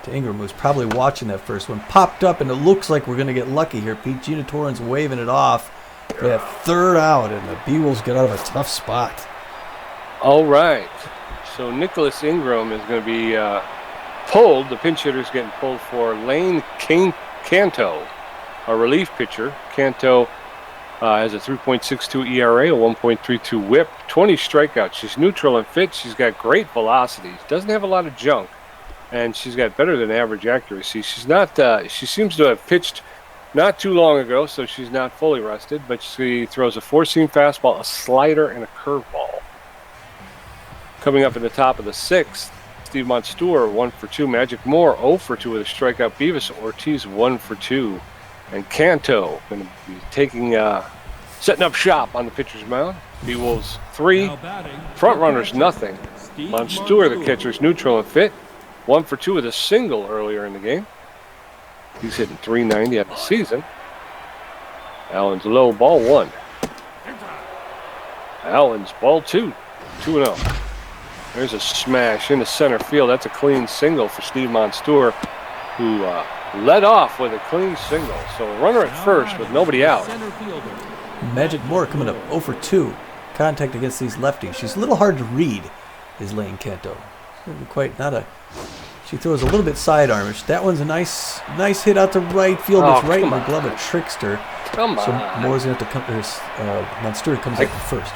to Ingram, who's probably watching that first one. Popped up, and it looks like we're going to get lucky here. Pete Ginatoren's waving it off for that 3rd out, and the Beewolves get out of a tough spot. All right. So Nicholas Ingram is going to be pulled. The pinch hitter is getting pulled for Lane Canto, a relief pitcher. Canto has a 3.62 ERA, a 1.32 whip, 20 strikeouts. She's neutral and fit. She's got great velocity. Doesn't have a lot of junk, and she's got better than average accuracy. She's not. She seems to have pitched not too long ago, so she's not fully rested. But she throws a 4-seam fastball, a slider, and a curveball. Coming up in the top of the 6th, Steve Monstour 1 for 2. Magic Moore 0 for 2 with a strikeout. Beavis Ortiz 1 for 2. And Canto going to be taking, setting up shop on the pitcher's mound. Beewolves 3, front runners nothing. Monstour, the catcher's neutral and fit. 1 for 2 with a single earlier in the game. He's hitting .390 at the season. Allen's low, ball 1. Allen's ball 2, 2-0. There's a smash into center field. That's a clean single for Steve Monstour, who led off with a clean single. So a runner at first with nobody out. Magic Moore coming up 0 for 2. Contact against these lefties. She's a little hard to read, is Lane Canto. She throws a little bit sidearmish. That one's a nice hit out to right field. It's right in the glove of Trickster. Come on. So Moore's going to have to come. Monstour comes up first.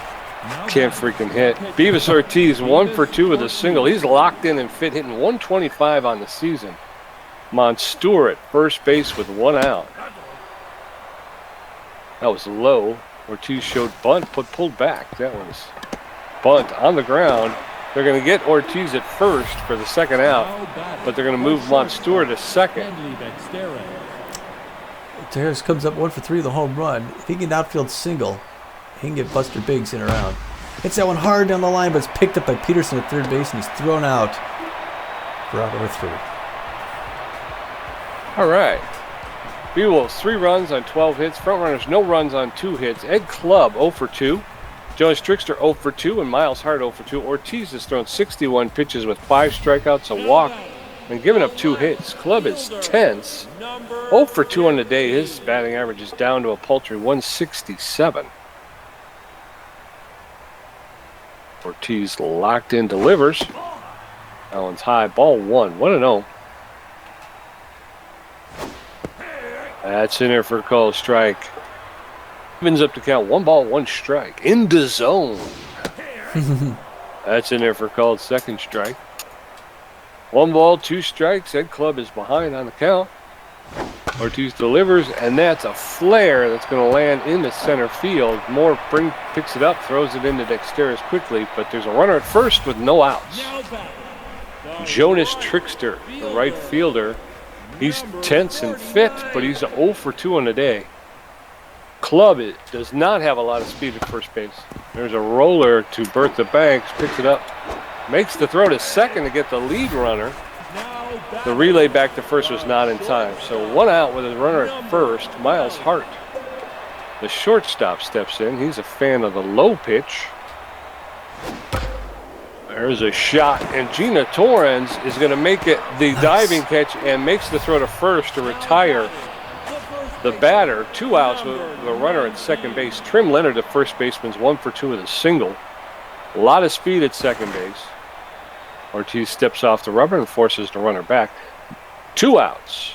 Can't freaking hit. Beavis Ortiz 1 for 2 with a single. He's locked in and fit, hitting 125 on the season. Monstour at first base with 1 out. That was low. Ortiz showed bunt, pulled back. That was bunt on the ground. They're going to get Ortiz at first for the 2nd out, but they're going to move Monstour to second. Terrace comes up 1 for 3 with a home run. If he can get an outfield single, he can get Buster Biggs in around. Hits that one hard down the line, but it's picked up by Peterson at third base, and he's thrown out for out number 3. All right. Beewolves 3 runs on 12 hits. Frontrunners no runs on 2 hits. Ed Club 0 for 2. Jonas Trickster 0 for 2 and Miles Hart 0 for 2. Ortiz has thrown 61 pitches with 5 strikeouts, a walk, and given up 2 hits. Club is tense. 0 for 2 on the day. His batting average is down to a paltry 167. Ortiz locked in, delivers. That one's high. Ball 1. 1-0. That's in there for a called strike. Evens up to count 1 ball, 1 strike. In the zone. That's in there for a called second strike. 1 ball, 2 strikes. Ed Club is behind on the count. Ortiz delivers, and that's a flare that's going to land in the center field. Moore picks it up, throws it into Dexteris quickly, but there's a runner at first with no outs. Jonas Trickster, the right fielder. He's tense and fit, but he's 0 for 2 on the day. Club does not have a lot of speed at first base. There's a roller to Bertha Banks, picks it up, makes the throw to second to get the lead runner. The relay back to first was not in time. So 1 out with a runner at first. Miles Hart, the shortstop, steps in. He's a fan of the low pitch. There's a shot, and Gina Torrens is going to make it the diving catch and makes the throw to first to retire the batter. 2 outs with a runner at second base. Trim Leonard, the first baseman's 1 for 2 with a single. A lot of speed at second base. Ortiz steps off the rubber and forces the runner back. 2 outs.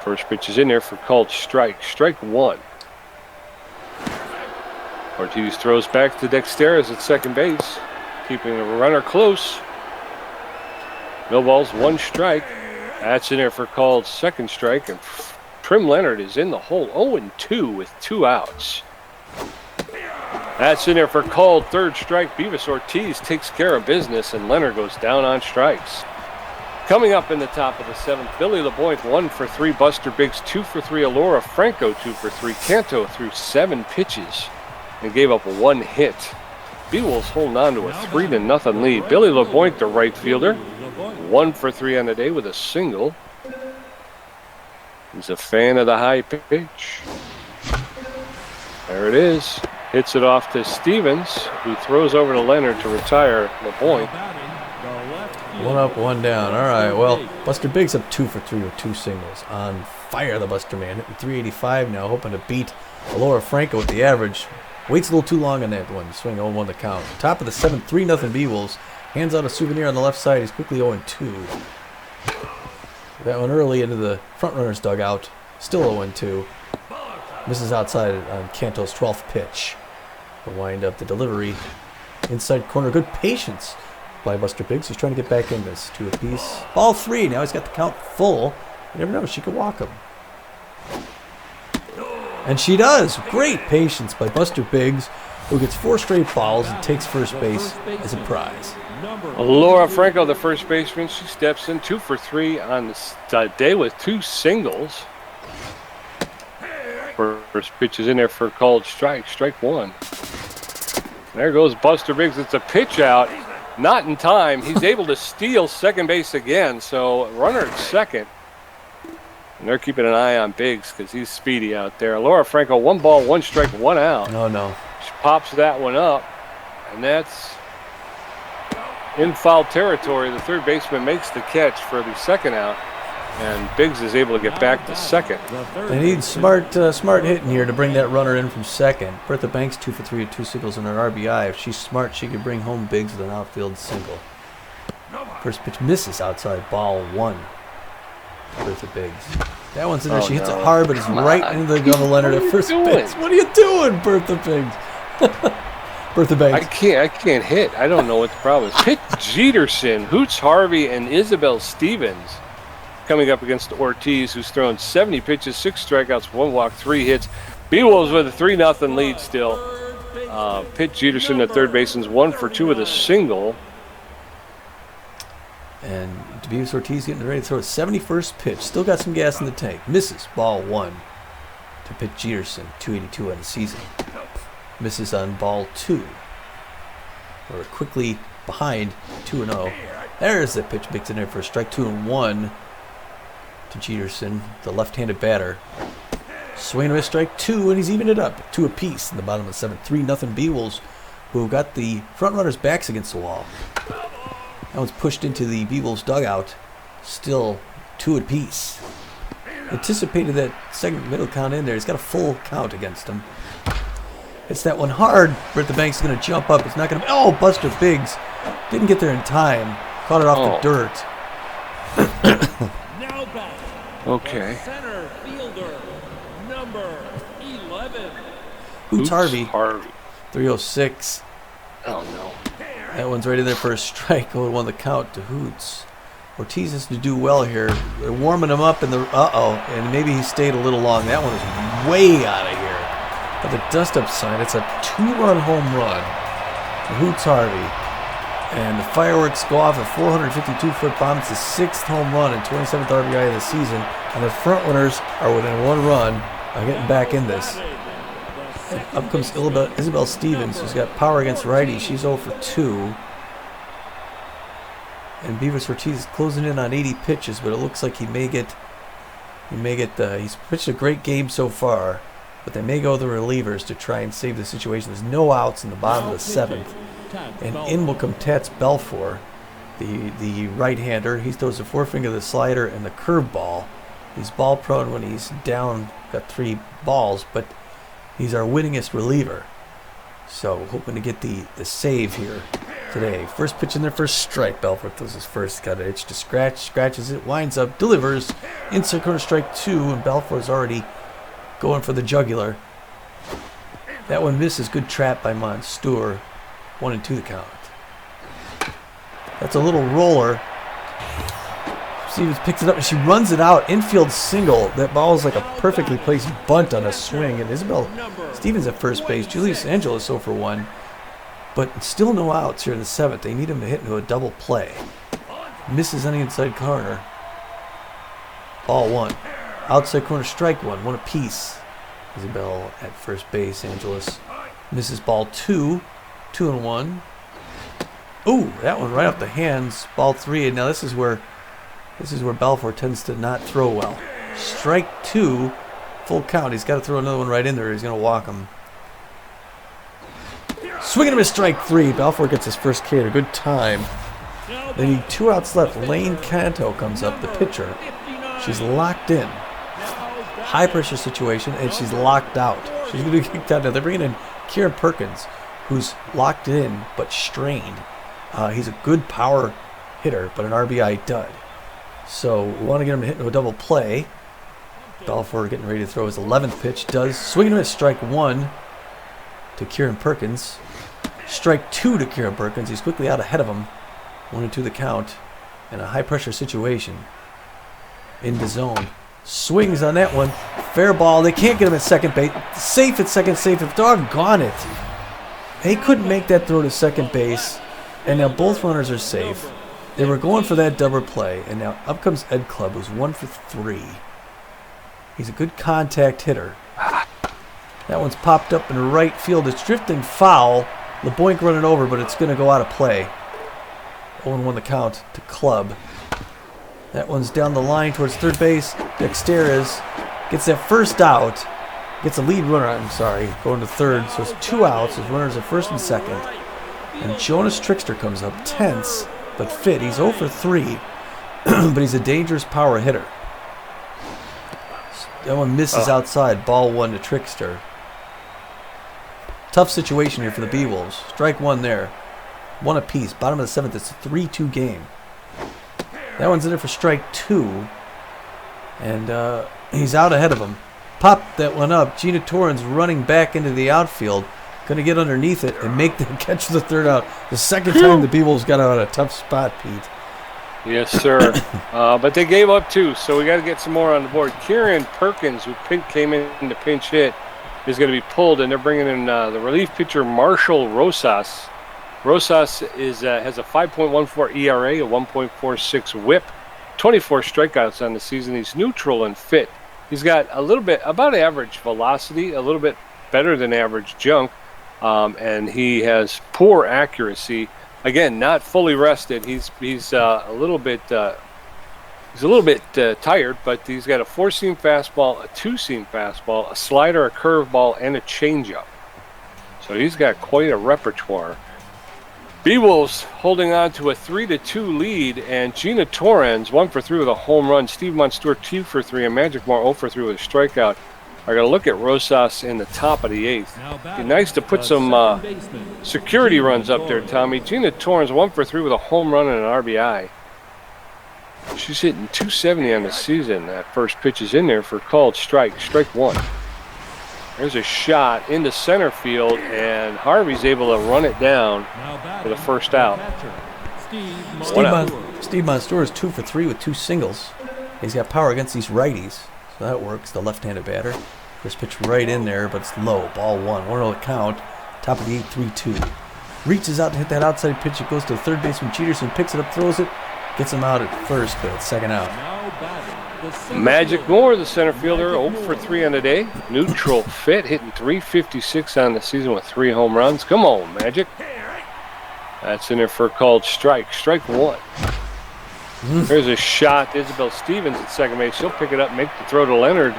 First pitch is in there for called strike. Strike 1. Ortiz throws back to Dexteris at second base, keeping the runner close. No balls, 1 strike. That's in there for called second strike, and Trim Leonard is in the hole, 0-2 with 2 outs. That's in there for called third strike. Beavis Ortiz takes care of business, and Leonard goes down on strikes. Coming up in the top of the 7th, Billy LeBoint 1 for 3. Buster Biggs 2 for 3. Alora Franco 2 for 3. Canto threw 7 pitches and gave up 1 hit. Beewolves holding on to a 3-0 lead. Billy LeBoint, the right fielder, 1 for 3 on the day with a single. He's a fan of the high pitch. There it is. Hits it off to Stevens, who throws over to Leonard to retire LeBoint. 1 up, 1 down. All right, well, Buster Biggs up 2 for 3 with 2 singles. On fire, the Buster man. Hitting 385 now, hoping to beat Alora Franco with the average. Waits a little too long on that one. Swing 0-1 the count. Top of the 7th, 3-0 Beewolves. Hands out a souvenir on the left side. He's quickly 0-2. That one early into the Frontrunners dugout. Still 0-2. Misses outside on Canto's 12th pitch. The wind up, the delivery. Inside corner. Good patience by Buster Biggs. He's trying to get back in this. 2 apiece. Ball 3. Now he's got the count full. You never know. She could walk him. And she does. Great patience by Buster Biggs, who gets 4 straight balls and takes first base as a prize. Laura Franco, the first baseman, she steps in 2 for 3 on the day with 2 singles. First pitch is in there for a called strike. Strike 1. There goes Buster Biggs. It's a pitch out. Not in time. He's able to steal second base again. So runner at second. And they're keeping an eye on Biggs because he's speedy out there. Laura Franco, 1 ball, 1 strike, 1 out. Oh, no. She pops that one up, and that's in foul territory. The third baseman makes the catch for the second out, and Biggs is able to get back to second. They need smart hitting here to bring that runner in from second. Bertha Banks 2 for 3 with 2 singles in her RBI. If she's smart, she could bring home Biggs with an outfield single. First pitch misses outside, ball 1. Bertha Biggs. That one's in there. She hits it hard, but it's right into the gun of Leonard at first base. What are you doing, Bertha Biggs? Bertha Banks. I can't hit. I don't know what the problem is. Pitt Jeterson, Hoots Harvey, and Isabel Stevens coming up against Ortiz, who's thrown 70 pitches, 6 strikeouts, 1 walk, 3 hits. Beewolves with a 3-0 lead still. Pitt Jeterson, the third baseman's 1 for 2 with a single. And Beavis Ortiz getting ready to throw a 71st pitch. Still got some gas in the tank. Misses, ball 1 to Pitt Jeterson, 282 on the season. Misses on ball 2. We're quickly behind 2-0. There's the pitch, mixed in there for a strike. 2-1. to Jeterson, the left-handed batter. Swing and a miss, strike 2, and he's evened it up. 2 apiece in the bottom of the 7th. 3-0 Beewolves, who got the front runners' backs against the wall. That one's pushed into the Beewolves dugout. Still 2 apiece. Anticipated that second middle count in there. He's got a full count against him. Hits that one hard. Brett the Bank's going to jump up. It's not going to... Oh, Buster Biggs didn't get there in time. Caught it off the dirt. Now back. Okay. Center fielder, number 11. Hoots Harvey, Harvey. 306. Oh, no. That one's right in there for a strike. 0-1 the count to Hoots. Ortiz has to do well here. They're warming him up in the... and maybe he stayed a little long. That one is way out of here. But the dust-up sign, it's a 2-run home run for Hoots Harvey. And the fireworks go off. A 452-foot bomb. It's the 6th home run and 27th RBI of the season. And the front runners are within 1 run of getting back in this. And up comes Isabel Stevens, who's got power against righty. She's 0 for 2. And Beavis Ortiz is closing in on 80 pitches, but it looks like he may get. He's pitched a great game so far, but they may go the relievers to try and save the situation. There's no outs in the bottom of the 7th. And in will come Tats Belfour, the right-hander. He throws the forefinger, the slider, and the curveball. He's ball prone when he's down, got 3 balls, but he's our winningest reliever. So hoping to get the save here today. First pitch in there, first strike. Belfour throws his first, got an itch to scratch, scratches it, winds up, delivers. Inside corner, strike 2, and Belfour's already going for the jugular. That one misses. Good trap by Monstour. 1-2 the count. That's a little roller. Stevens picks it up and she runs it out. Infield single. That ball is like a perfectly placed bunt on a swing. And Isabel Stevens at first base. Julius Angeles 0 for 1. But still no outs here in the 7th. They need him to hit into a double play. Misses on the inside corner. Ball 1. Outside corner, strike 1. 1 apiece. Isabel at first base. Angeles misses ball 2. 2-1. Ooh, that one right off the hands. Ball 3. And now this is where Belfour tends to not throw well. Strike 2. Full count. He's got to throw another one right in there. He's going to walk him. Swinging him a strike 3. Belfour gets his first K at a good time. They need 2 outs left. Lane Canto comes up, the pitcher. She's locked in. High pressure situation, and she's locked out. She's going to get kicked out. Now they're bringing in Kieran Perkins, who's locked in but strained. He's a good power hitter, but an RBI dud. So we want to get him to hit into a double play. Belfour getting ready to throw his 11th pitch. Does. Swinging him at strike 1 to Kieran Perkins. Strike 2 to Kieran Perkins. He's quickly out ahead of him. 1-2 the count. In a high pressure situation. In the zone. Swings on that one. Fair ball. They can't get him at second base. Safe at second, safe at doggone it. They couldn't make that throw to second base. And now both runners are safe. They were going for that double play. And now up comes Ed Clubb, who's 1 for 3. He's a good contact hitter. That one's popped up in right field. It's drifting foul. LeBoink running over, but it's going to go out of play. 0-1 the count to Clubb. That one's down the line towards third base. Dexteras gets that first out. Gets a lead runner, going to third. So it's 2 outs. His runners are first and second. And Jonas Trickster comes up tense, but fit. He's 0 for 3, but he's a dangerous power hitter. That one misses outside. Ball 1 to Trickster. Tough situation here for the Beewolves. Strike 1 there. 1 apiece. Bottom of the 7th. It's a 3-2 game. That one's in there for strike 2. And he's out ahead of him. Popped that one up. Gina Torrens running back into the outfield. Going to get underneath it and make the catch the third out. The second time the Beewolves got out of a tough spot, Pete. Yes, sir. But they gave up 2, so we got to get some more on the board. Kieran Perkins, who came in to pinch hit, is going to be pulled, and they're bringing in the relief pitcher Marshall Rosas. Rosas has a 5.14 ERA, a 1.46 WHIP, 24 strikeouts on the season. He's neutral and fit. He's got a little bit about average velocity, a little bit better than average junk, and he has poor accuracy. Again, not fully rested. He's a little bit He's a little bit tired, but he's got a 4-seam fastball, a 2-seam fastball, a slider, a curveball, and a changeup. So he's got quite a repertoire. Beewolves holding on to a 3-2 lead, and Gina Torrens 1 for 3 with a home run. Steve Monstour 2 for 3, and Magic Moore 0 for 3 with a strikeout. Are going to look at Rosas in the top of the 8th. Be nice to put some security runs up there, Tommy. Gina Torrens 1 for 3 with a home run and an RBI. She's hitting 270 on the season. That first pitch is in there for called strike. Strike 1. There's a shot into center field, and Harvey's able to run it down for the first out. Steve Monstour is 2 for 3 with 2 singles. He's got power against these righties, so that works. The left-handed batter. First pitch right in there, but it's low. Ball 1. 1-0 count. Top of the 8, 3-2. Reaches out to hit that outside pitch. It goes to the third baseman. Cheaterson picks it up, throws it, gets him out at first, but it's second out. Magic Moore, the center fielder, 0 for 3 on the day. Neutral fit, hitting .356 on the season with 3 home runs. Come on, Magic. That's in there for a called strike. Strike 1. There's a shot. Isabel Stevens at second base. She'll pick it up, make the throw to Leonard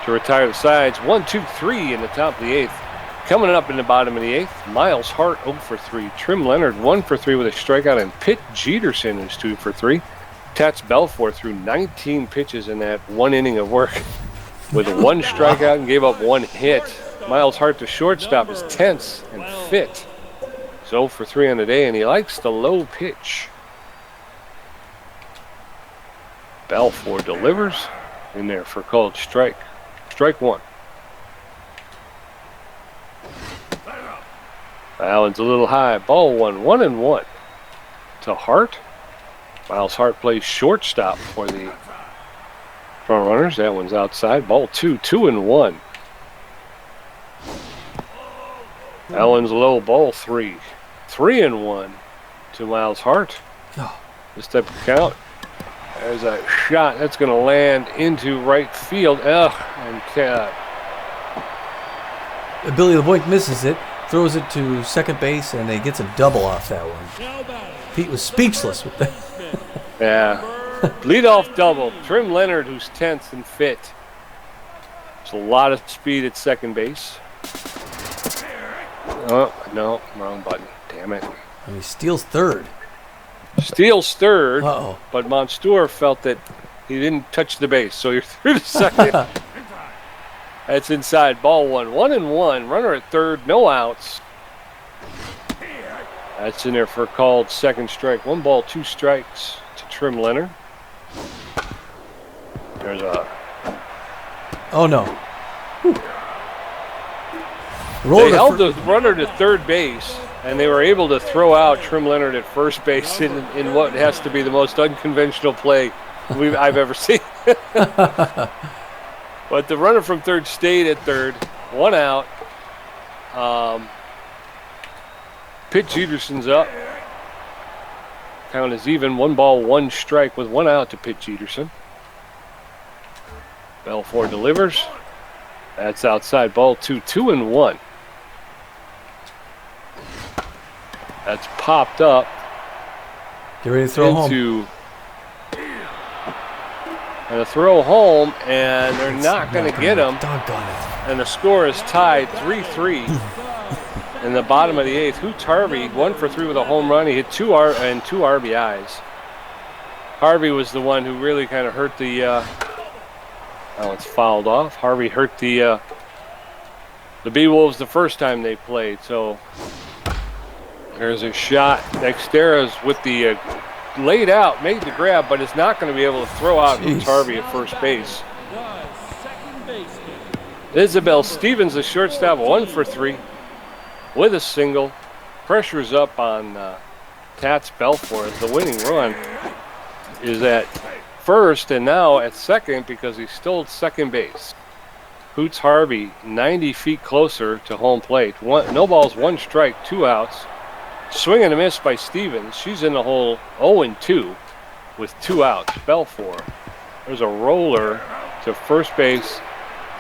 to retire the sides. 1, 2, 3 in the top of the 8th. Coming up in the bottom of the 8th, Miles Hart 0 for 3. Trim Leonard 1 for 3 with a strikeout, and Pitt Jeterson is 2 for 3. Tats Belfour threw 19 pitches in that 1 inning of work with 1 strikeout and gave up 1 hit. Miles Hart, the shortstop, is tense and fit. He's 0 for 3 on the day, and he likes the low pitch. Belfour delivers in there for called strike. Strike 1. Allen's a little high. Ball 1. 1-1 to Hart. Miles Hart plays shortstop for the front runners. That one's outside. Ball 2. 2-1. Allen's low. Ball 3. 3-1 to Miles Hart. This type of count. There's a shot that's going to land into right field. And Billy LeBoink misses it, throws it to second base, and he gets a double off that one. Pete was speechless with that. Yeah. Leadoff double. Trim Leonard, who's tense and fit. There's a lot of speed at second base. Oh, no. Wrong button. Damn it. And he steals third. Steals third, Uh-oh. but Monstour felt that he didn't touch the base, so you're through to second. That's inside. Ball 1. 1-1. Runner at third. No outs. That's in there for a called second strike. 1 ball, 2 strikes to Trim Leonard. There's a... Oh, no. They held the runner to third base, and they were able to throw out Trim Leonard at first base in what has to be the most unconventional play I've ever seen. But the runner from third stayed at third. 1 out. Pitt Jeterson's up. Count is even. 1 ball, 1 strike with 1 out to Pitt Jeterson. Belfour delivers. That's outside. Ball 2. 2-1. That's popped up. Get ready to throw into home. And a throw home, and they're not going to get him. Doggone it. And the score is tied 3-3 in the bottom of the 8th. Hoots Harvey, 1 for 3 with a home run. He hit 2 RBIs. Harvey was the one who really kind of hurt the... oh, it's fouled off. Harvey hurt the Beewolves the first time they played. So there's a shot. Nextera's with the... laid out, made the grab, but is not going to be able to throw out Hoots Harvey at first base. Isabel Stevens, the shortstop, 1 for 3 with a single. Pressure's up on Tats Belfour as the winning run is at first and now at second because he stole second base. Hoots Harvey 90 feet closer to home plate. No balls, 1 strike, 2 outs. Swing and a miss by Stevens. She's in the hole 0-2 with 2 outs. Belfour. There's a roller to first base.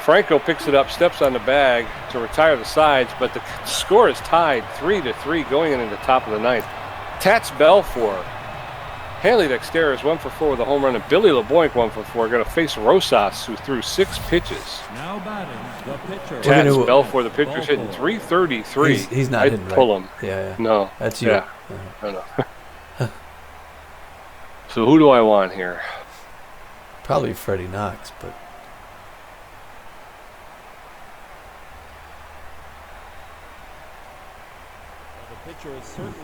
Franco picks it up, steps on the bag to retire the sides, but the score is tied 3-3 going into the top of the 9th. Tats Belfour Hanley Dexter is 1 for 4 with a home run, and Billy LeBoink 1 for 4. Going to face Rosas, who threw 6 pitches. Now batting the pitcher. Taz Belfour, the pitcher's hitting 333. He's not I'd hitting pull right. him. Yeah. No. That's you. Yeah. I know. So who do I want here? Probably Freddie Knox, but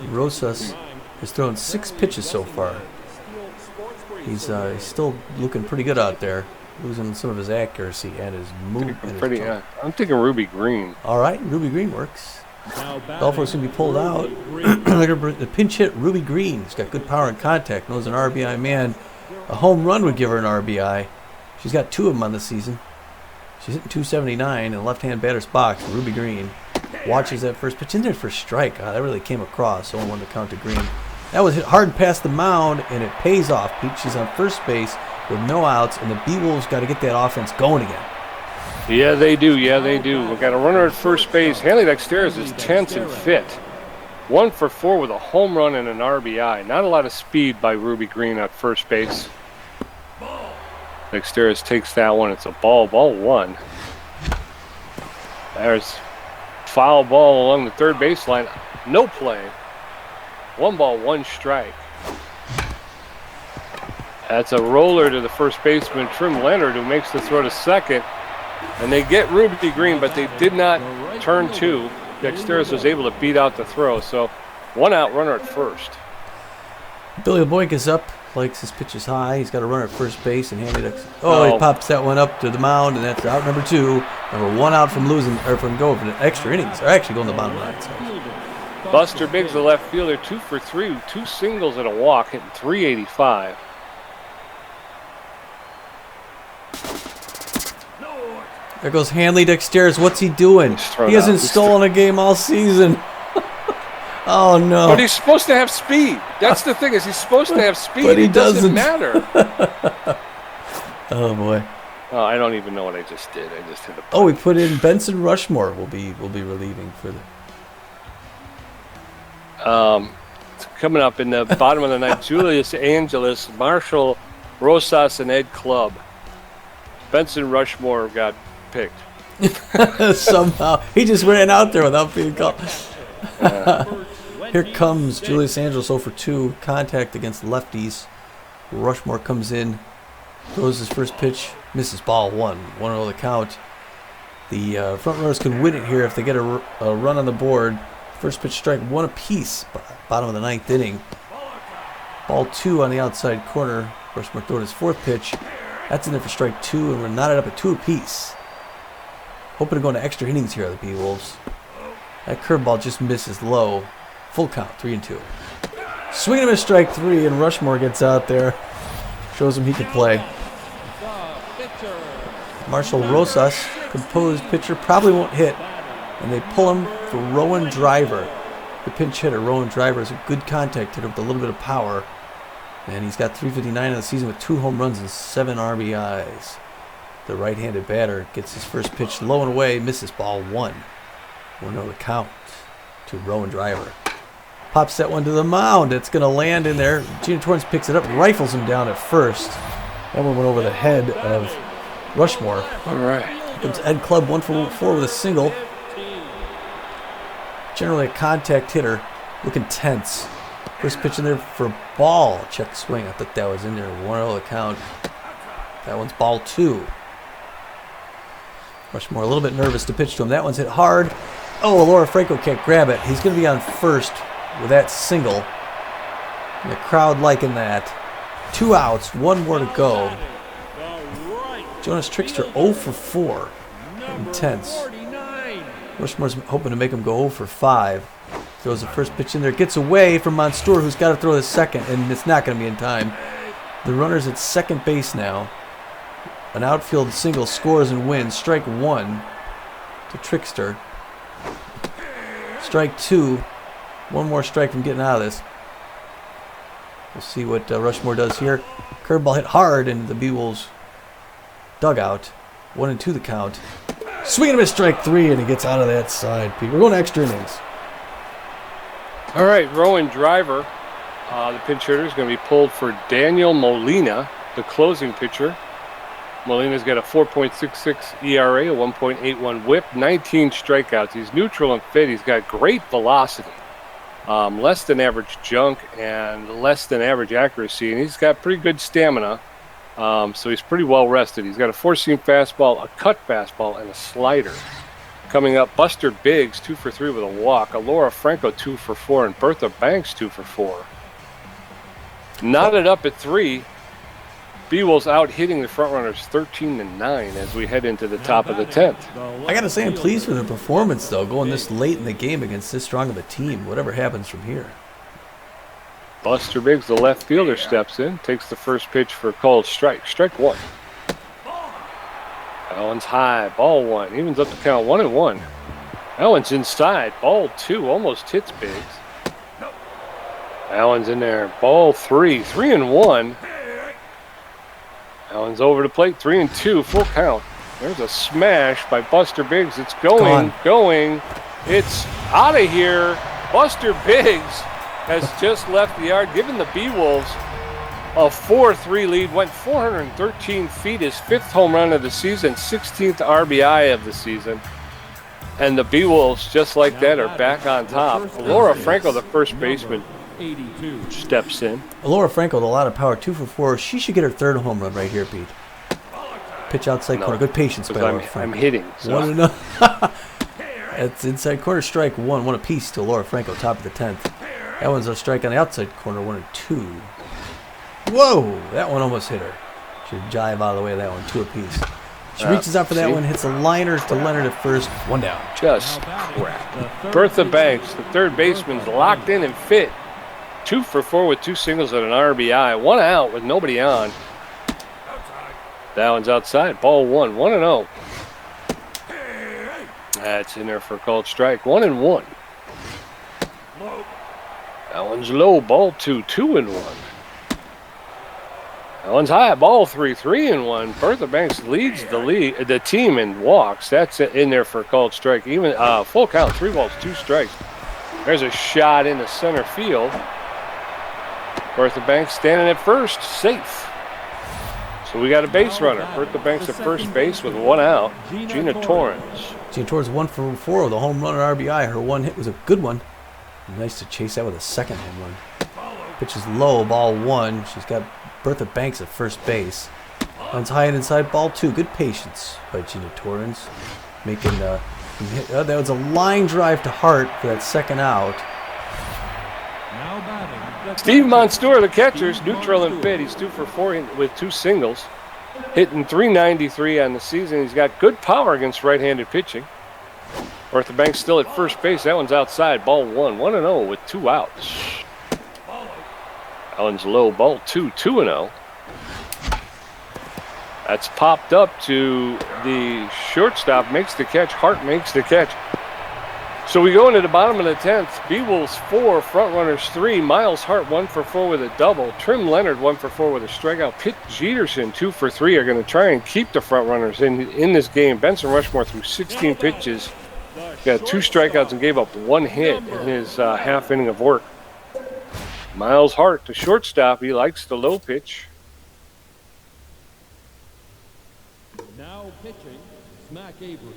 Rosas has thrown 6 pitches so far. He's still looking pretty good out there, losing some of his accuracy and his movement. I'm thinking Ruby Green. All right, Ruby Green works. Belfour's going to be pulled out. The pinch hit Ruby Green. He's got good power and contact. Knows an RBI man. A home run would give her an RBI. She's got 2 of them on the season. She's hitting 279 in the left-hand batter's box. Ruby Green watches that first pitch in there for a strike. That really came across. 0-1 to count to Green. That was hit hard past the mound, and it pays off. Pete, she's on first base with no outs, and the Beewolves got to get that offense going again. Yeah, they do. We've got a runner at first base. Hanley Dexter is tense and fit. 1 for 4 with a home run and an RBI. Not a lot of speed by Ruby Green at first base. Dexter takes that one. It's a ball 1. There's foul ball along the third baseline. No play. 1 ball, 1 strike. That's a roller to the first baseman, Trim Leonard, who makes the throw to second. And they get Ruby Green, but they did not turn 2. Dexteris was able to beat out the throw, so 1 out runner at first. Billy LeBoink is up, likes his pitches high. He's got a runner at first base, and Hanley Dexter. He pops that one up to the mound, and that's out number 2. Number 1 out from losing, or from going for the extra innings. They're actually going to the bottom line. So. Buster Biggs, the left fielder, 2 for 3, 2 singles and a walk, hitting 385. There goes Hanley Dexteris. What's he doing? He hasn't stolen a game all season. Oh, no. But he's supposed to have speed. That's the thing, is he's supposed to have speed. But he doesn't matter. Oh, boy. Oh, I don't even know what I just did. I just hit a... Oh, we put in Benson Rushmore. Will be relieving for the... Coming up in the bottom of the ninth, Julius Angeles, Marshall Rosas, and Ed Clubb. Benson Rushmore got picked. Somehow. He just ran out there without being called. Here comes Julius Angeles 0 for 2. Contact against lefties. Rushmore comes in. Throws his first pitch. Misses ball 1. 1-0 the count. The front runners can win it here if they get a run on the board. First pitch strike 1 apiece. Bottom of the 9th inning. Ball 2 on the outside corner. Rushmore throwing his 4th pitch. That's in there for strike 2, and we're knotted up at 2 apiece. Hoping to go into extra innings here, the Beewolves. That curveball just misses low. Full count, 3-2. Swinging him a strike 3, and Rushmore gets out there. Shows him he can play. Marshall Rosas, composed pitcher, probably won't hit. And they pull him for Rowan Driver. The pinch hitter, Rowan Driver, is a good contact hitter with a little bit of power. And he's got 359 in the season with 2 home runs and 7 RBIs. The right-handed batter gets his first pitch low and away, misses ball 1. 1-0 the count to Rowan Driver. Pops that one to the mound. It's going to land in there. Gina Torrance picks it up, rifles him down at first. That one went over the head of Rushmore. All right. Comes Ed Clubb 1 for 4 with a single. Generally a contact hitter, looking tense. First pitch in there for a ball. Check swing. I thought that was in there. 1-0 the count. That one's ball 2. Rushmore a little bit nervous to pitch to him. That one's hit hard. Oh, Laura Franco can't grab it. He's going to be on first with that single. And the crowd liking that. 2 outs, 1 more to go. Jonas Trickster 0 for 4. Intense. Rushmore's hoping to make him go 0 for 5. Throws the first pitch in there. Gets away from Monstour, who's got to throw the second, and it's not going to be in time. The runner's at second base now. An outfield single scores and wins. Strike 1 to Trickster. Strike 2. 1 more strike from getting out of this. We'll see what Rushmore does here. Curveball hit hard into the Beewolves dugout. 1-2 the count. Swinging him at strike 3, and he gets out of that side. We're going to extra innings. All right, Rowan Driver. The pinch hitter is going to be pulled for Daniel Molina, the closing pitcher. Molina's got a 4.66 ERA, a 1.81 whip, 19 strikeouts. He's neutral and fit. He's got great velocity, less than average junk, and less than average accuracy. And he's got pretty good stamina, so he's pretty well rested. He's got a four-seam fastball, a cut fastball, and a slider. Coming up, Buster Biggs, 2 for 3 with a walk. Alora Franco, 2 for 4, and Bertha Banks, 2 for 4. Knotted up at 3. Beewolves out hitting the front runners 13-9 as we head into the top of the 10th. I gotta say I'm pleased with their performance though, going this late in the game against this strong of a team, whatever happens from here. Buster Biggs, the left fielder, steps in, takes the first pitch for a called strike. Strike 1. That one's high, ball 1, evens up the count 1-1. That one's inside, ball 2, almost hits Biggs. That one's in there, ball 3, 3-1. That one's over the plate, 3-2, full count. There's a smash by Buster Biggs. It's going. It's out of here. Buster Biggs has just left the yard, giving the Beewolves a 4-3 lead. Went 413 feet, his 5th home run of the season, 16th RBI of the season. And the Beewolves, just like that, are back on top. Laura Franco, the first baseman, 82. steps in. Alora Franco with a lot of power, 2 for 4. She should get her 3rd home run right here, Pete. Pitch outside corner. Good patience by Alora Franco. I'm hitting. So. It's inside corner, strike 1. 1 apiece to Alora Franco, top of the 10th. That one's a strike on the outside corner, 1-2. Whoa! That one almost hit her. Should jive out of the way of that one, 2 apiece. She reaches out for that one, hits a liner to Leonard at first, 1 down. Just crap. Bertha Banks, the third baseman's locked in and fit. 2 for 4 with 2 singles and an RBI. 1 out with nobody on. That one's outside. Ball 1. 1-0. That's in there for a called strike. 1-1. That one's low. Ball 2. 2-1. That one's high. Ball 3. 3-1. Bertha Banks leads the team in walks. That's in there for a called strike. Even full count. 3 balls, 2 strikes. There's a shot into center field. Bertha Banks standing at first, safe. So we got a base runner. Bertha Banks at first base with 1 out. Gina Torrens. Gina Torrens 1 for 4 with a home run and RBI. Her one hit was a good one. Nice to chase that with a 2nd home run. Pitch is low, ball 1. She's got Bertha Banks at first base. Runs high and inside, ball 2. Good patience by Gina Torrens. Making that was a line drive to Hart for that 2nd out. Steve Monstour, the catcher's neutral and fit. He's 2 for 4 with 2 singles. Hitting .393 on the season. He's got good power against right-handed pitching. Bertha Banks still at first base. That one's outside. Ball 1. 1-0 with 2 outs. That one's low. Ball 2. 2-0. That's popped up to the shortstop. Makes the catch. Hart makes the catch. So we go into the bottom of the 10th. Beewolves 4, Frontrunners 3. Miles Hart 1 for 4 with a double. Trim Leonard 1 for 4 with a strikeout. Pitt Jeterson 2 for 3 are going to try and keep the Frontrunners in this game. Benson Rushmore threw 16 pitches, got 2 strikeouts and gave up 1 hit in his half inning of work. Miles Hart, the shortstop, he likes the low pitch. Now pitching, Smack Avery.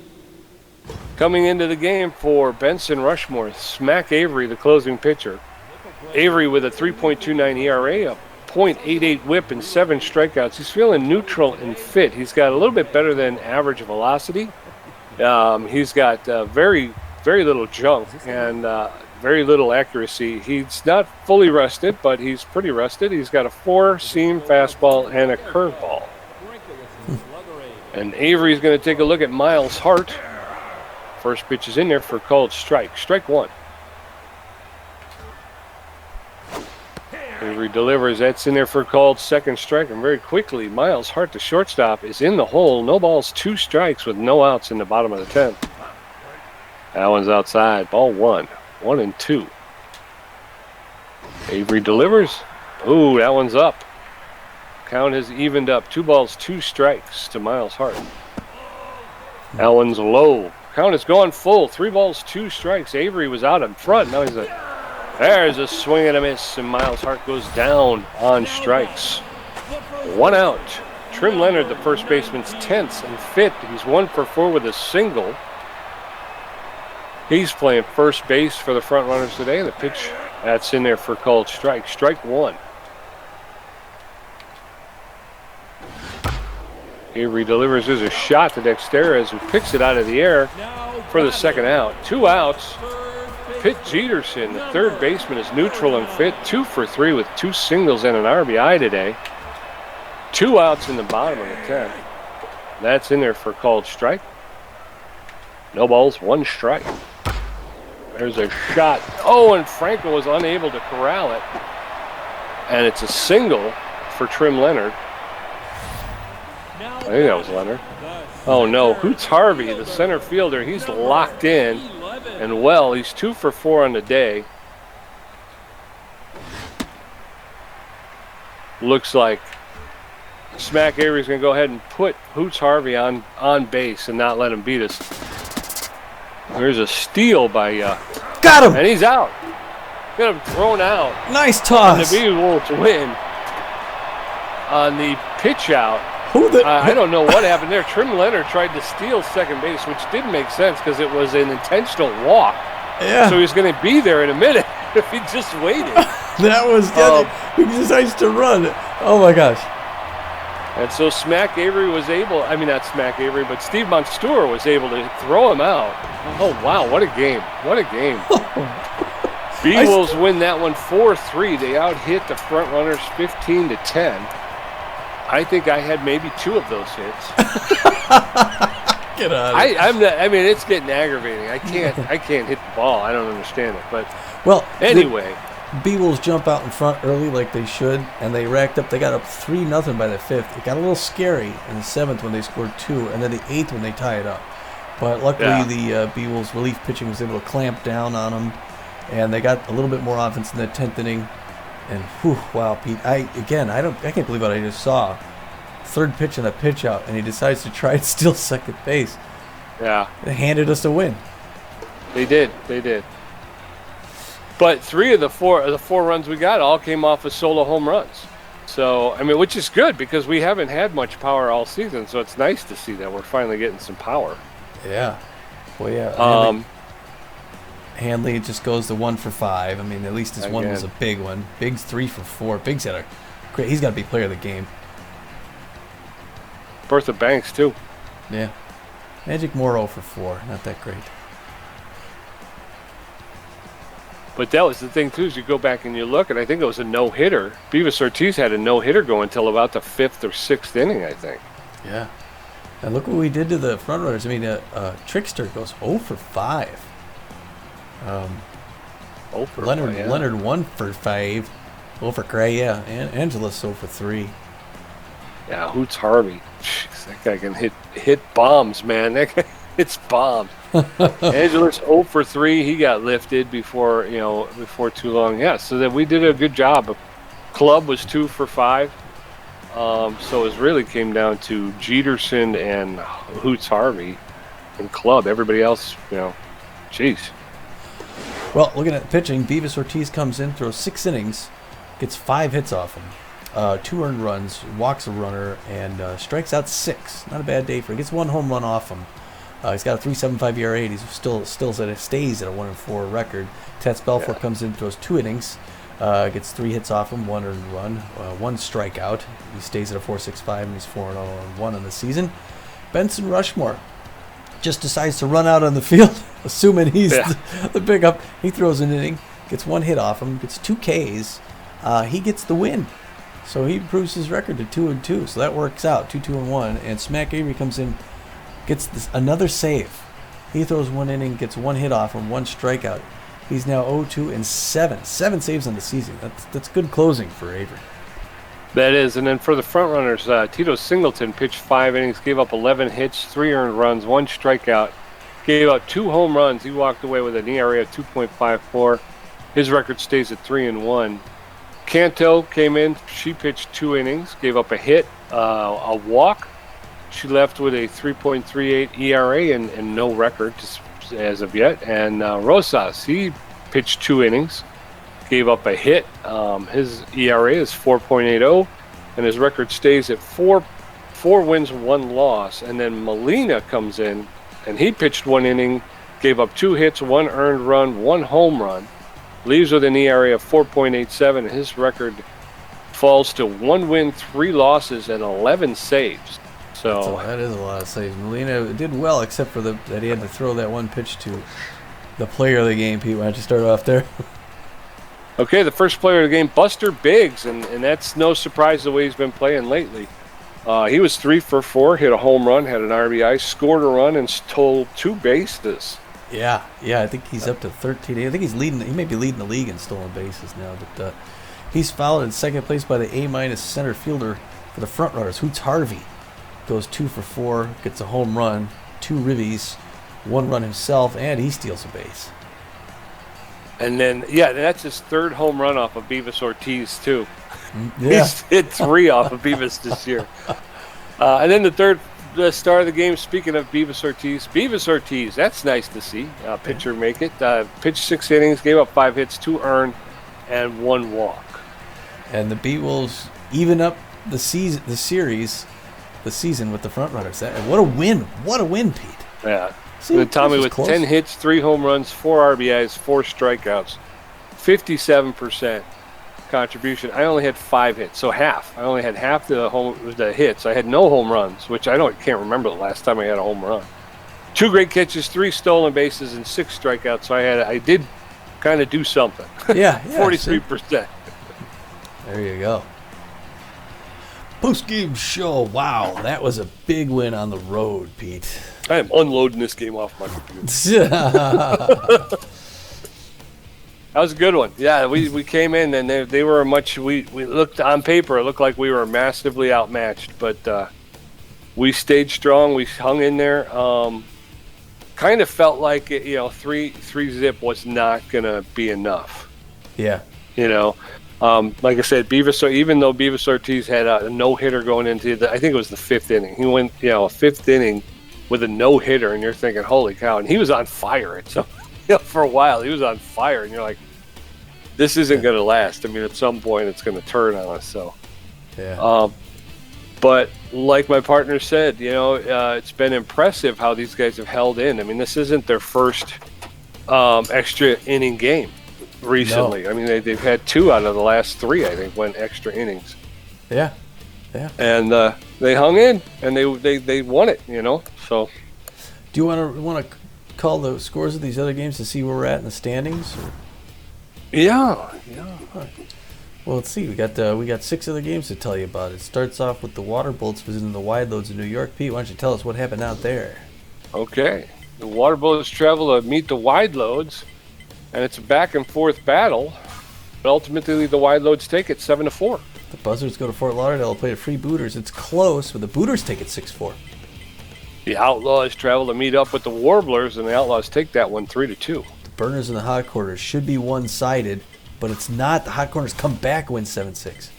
Coming into the game for Benson Rushmore, Smack Avery, the closing pitcher. Avery with a 3.29 ERA, a .88 whip, and 7 strikeouts. He's feeling neutral and fit. He's got a little bit better than average velocity. He's got very, very little junk and very little accuracy. He's not fully rested, but he's pretty rested. He's got a 4-seam fastball and a curveball. And Avery's going to take a look at Miles Hart. First pitch is in there for a called strike. Strike 1. Avery delivers. That's in there for a called 2nd strike. And very quickly, Miles Hart, the shortstop, is in the hole. No balls, 2 strikes with no outs in the bottom of the 10th. That one's outside. Ball 1. 1-2. Avery delivers. Ooh, that one's up. Count has evened up. 2 balls, 2 strikes to Miles Hart. That one's low. Count has gone full. 3 balls, 2 strikes. Avery was out in front. Now he's There's a swing and a miss, and Miles Hart goes down on strikes. 1 out. Trim Leonard, the first baseman's tense and fit. He's 1 for 4 with a single. He's playing first base for the front runners today. The pitch that's in there for called strike. Strike 1. Avery delivers as a shot to Dexterez, who picks it out of the air for the second out. 2 outs. Pitt Jeterson, the third baseman, is neutral and fit. 2 for 3 with 2 singles and an RBI today. 2 outs in the bottom of the 10th. That's in there for called strike. No balls, 1 strike. There's a shot. Oh, and Franco was unable to corral it. And it's a single for Trim Leonard. I think that was Leonard. Oh, no. Hoots Harvey, the center fielder, he's locked in. And, well, he's 2 for 4 on the day. Looks like Smack Avery's going to go ahead and put Hoots Harvey on base and not let him beat us. There's a steal by... Got him! And he's out. Got him thrown out. Nice toss. And the Beewolves win on the pitch out. I don't know what happened there. Trim Leonard tried to steal second base, which didn't make sense because it was an intentional walk. Yeah. So he was going to be there in a minute if he just waited. That was good. He decides to run. Oh, my gosh. And so Smack Avery was able, I mean, not Smack Avery, but Steve Monstour was able to throw him out. Oh, wow, what a game. What a game. Beewolves win that one 4-3. They out-hit the front runners 15-10. I think I had maybe 2 of those hits. Get out of here. I mean, it's getting aggravating. I can't hit the ball. I don't understand it. But well, anyway. Beewolves jump out in front early like they should, and they racked up. They got up 3-0 by the 5th. It got a little scary in the 7th when they scored 2, and then the 8th when they tie it up. But luckily, the Beewolves relief pitching was able to clamp down on them, and they got a little bit more offense in the 10th inning. And whew, wow, Pete! I can't believe what I just saw. Third pitch and a pitch out, and he decides to try and steal second base. Yeah, they handed us a win. They did. But 3 of the 4 runs we got all came off of solo home runs. So, I mean, which is good because we haven't had much power all season. So it's nice to see that we're finally getting some power. Yeah. Well, yeah. Hanley just goes to 1 for 5. I mean, at least this one was a big one. Big's 3 for 4. Big's had a great. He's got to be player of the game. Bertha Banks too. Yeah. Magic Moore 0 for 4. Not that great. But that was the thing too. Is you go back and you look, and I think it was a no-hitter. Beavis Ortiz had a no-hitter go until about the 5th or 6th inning, I think. Yeah. And look what we did to the front runners. I mean, Trickster goes 0 for 5. Leonard 1 for 5. 0 for Gray, yeah. And Angelos 0 for 3. Yeah, Hoots Harvey. Jeez, that guy can hit bombs, man. That guy hits bombs. Angelos 0 for 3. He got lifted before too long. Yeah, so that we did a good job. Club was 2 for 5. So it really came down to Jeterson and Hoots Harvey and Club. Everybody else, jeez. Well, looking at the pitching, Beavis Ortiz comes in, throws 6 innings, gets 5 hits off him, 2 earned runs, walks a runner, and strikes out 6. Not a bad day for him. Gets 1 home run off him. He's got a 3.75 ERA. He's stays at a 1-4 record. Tats Belfour comes in, throws 2 innings, gets 3 hits off him, 1 earned run, 1 strikeout. He stays at a 4.65, and he's 4-0-1 on the season. Benson Rushmore just decides to run out on the field, assuming he's the pickup. He throws an inning, gets 1 hit off him, gets 2 Ks. He gets the win. So he improves his record to 2-2. So that works out, 2-2-1. And Smack Avery comes in, gets another save. He throws 1 inning, gets 1 hit off him, 1 strikeout. He's now 0-2-7. 7 saves on the season. That's good closing for Avery. That is, and then for the front runners, Tito Singleton pitched 5 innings, gave up 11 hits, 3 earned runs, 1 strikeout, gave up 2 home runs. He walked away with an ERA of 2.54. His record stays at 3-1. Canto came in. She pitched 2 innings, gave up a hit, a walk. She left with a 3.38 ERA and no record as of yet. And Rosas, he pitched 2 innings, gave up a hit. His ERA is 4.80, and his record stays at four wins, 1 loss. And then Molina comes in, and he pitched 1 inning, gave up 2 hits, 1 earned run, 1 home run, leaves with an ERA of 4.87, and his record falls to 1 win, 3 losses, and 11 saves. So that is a lot of saves. Molina did well, except for that he had to throw that one pitch to the player of the game. Pete, why don't you start off there? Okay, the first player of the game, Buster Biggs, and that's no surprise the way he's been playing lately. He was 3 for 4, hit a home run, had an RBI, scored a run, and stole 2 bases. Yeah, I think he's up to 13. I think he may be leading the league in stolen bases now, but he's followed in second place by the A- center fielder for the Frontrunners, Hoots Harvey. Goes 2 for 4, gets a home run, 2 ribbies, 1 run himself, and he steals a base. And then, that's his 3rd home run off of Beavis Ortiz, too. Yeah. He's hit 3 off of Beavis this year. And then the star of the game, speaking of Beavis Ortiz, that's nice to see. Pitcher make it. Pitched 6 innings, gave up 5 hits, 2 earned, and 1 walk. And the Beewolves even up the season with the Frontrunners. What a win! What a win, Pete. Yeah. See, Tommy with close. 10 hits, 3 home runs, 4 RBIs, 4 strikeouts, 57% contribution. I only had 5 hits, so half. I only had half the hits. I had no home runs, which can't remember the last time I had a home run. 2 great catches, 3 stolen bases, and 6 strikeouts. So I did kind of do something. Yeah, 43%. There you go. Post-game show. Wow, that was a big win on the road, Pete. I am unloading this game off my computer. That was a good one. Yeah, we came in and they were we looked on paper, it looked like we were massively outmatched, but we stayed strong. We hung in there. Kind of felt like 3-zip was not gonna be enough. Yeah. Like I said, even though Beavis Ortiz had a no-hitter going into I think it was the 5th inning. He went, a 5th inning with a no-hitter, and you're thinking, holy cow. And he was on fire. So, for a while, he was on fire, and you're like, this isn't going to last. I mean, at some point, it's going to turn on us. So, yeah. But like my partner said, it's been impressive how these guys have held in. I mean, this isn't their first extra inning game recently. No. I mean, they've had 2 out of the last 3, I think, went extra innings. Yeah. And they hung in, and they won it, So, do you want to call the scores of these other games to see where we're at in the standings? Or? Yeah. Well, let's see. We got 6 other games to tell you about. It starts off with the Water Bullets visiting the Wide Loads in New York. Pete, why don't you tell us what happened out there? Okay. The Water Bullets travel to meet the Wide Loads, and it's a back-and-forth battle. But ultimately, the Wide Loads take it 7-4. The Buzzards go to Fort Lauderdale to play the Free Booters. It's close, but the Booters take it 6-4. The Outlaws travel to meet up with the Warblers, and the Outlaws take that one 3-2. The Burners and the Hot Corners should be one-sided, but it's not. The Hot Corners come back, win 7-6.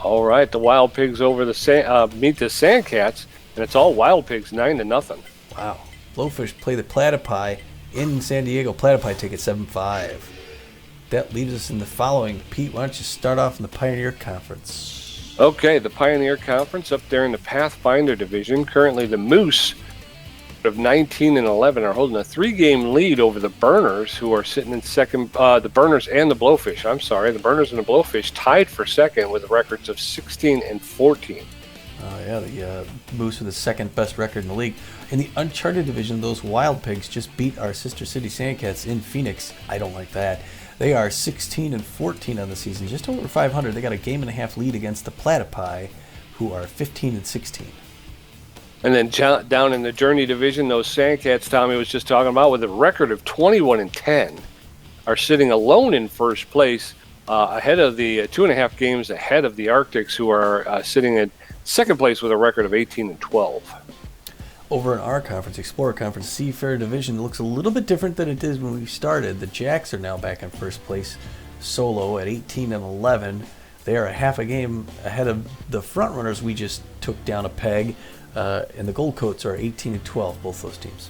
All right, the Wild Pigs over meet the Sandcats, and it's all Wild Pigs 9-0. Wow. Blowfish play the Platypi in San Diego. Platypi take it 7-5. That leaves us in the following. Pete, why don't you start off in the Pioneer Conference? Okay, the Pioneer Conference up there in the Pathfinder Division. Currently, the Moose of 19-11 are holding a 3-game lead over the Burners, who are sitting in second. The Burners and the Blowfish. I'm sorry, the Burners and the Blowfish tied for second with records of 16-14. The Moose are the second best record in the league. In the Uncharted Division, those Wild Pigs just beat our sister city Sandcats in Phoenix. I don't like that. They are 16-14 on the season, just over 500. They got a 1.5 game lead against the Platypi, who are 15-16. And then down in the Journey Division, those Sandcats Tommy was just talking about, with a record of 21-10, are sitting alone in first place, ahead of the 2.5 games ahead of the Arctics, who are sitting in second place with a record of 18-12. Over in our conference, Explorer Conference, Seafair Division looks a little bit different than it did when we started. The Jacks are now back in first place solo at 18-11. They are a half a game ahead of the Frontrunners we just took down a peg. And the Gold Coats are 18-12, both those teams.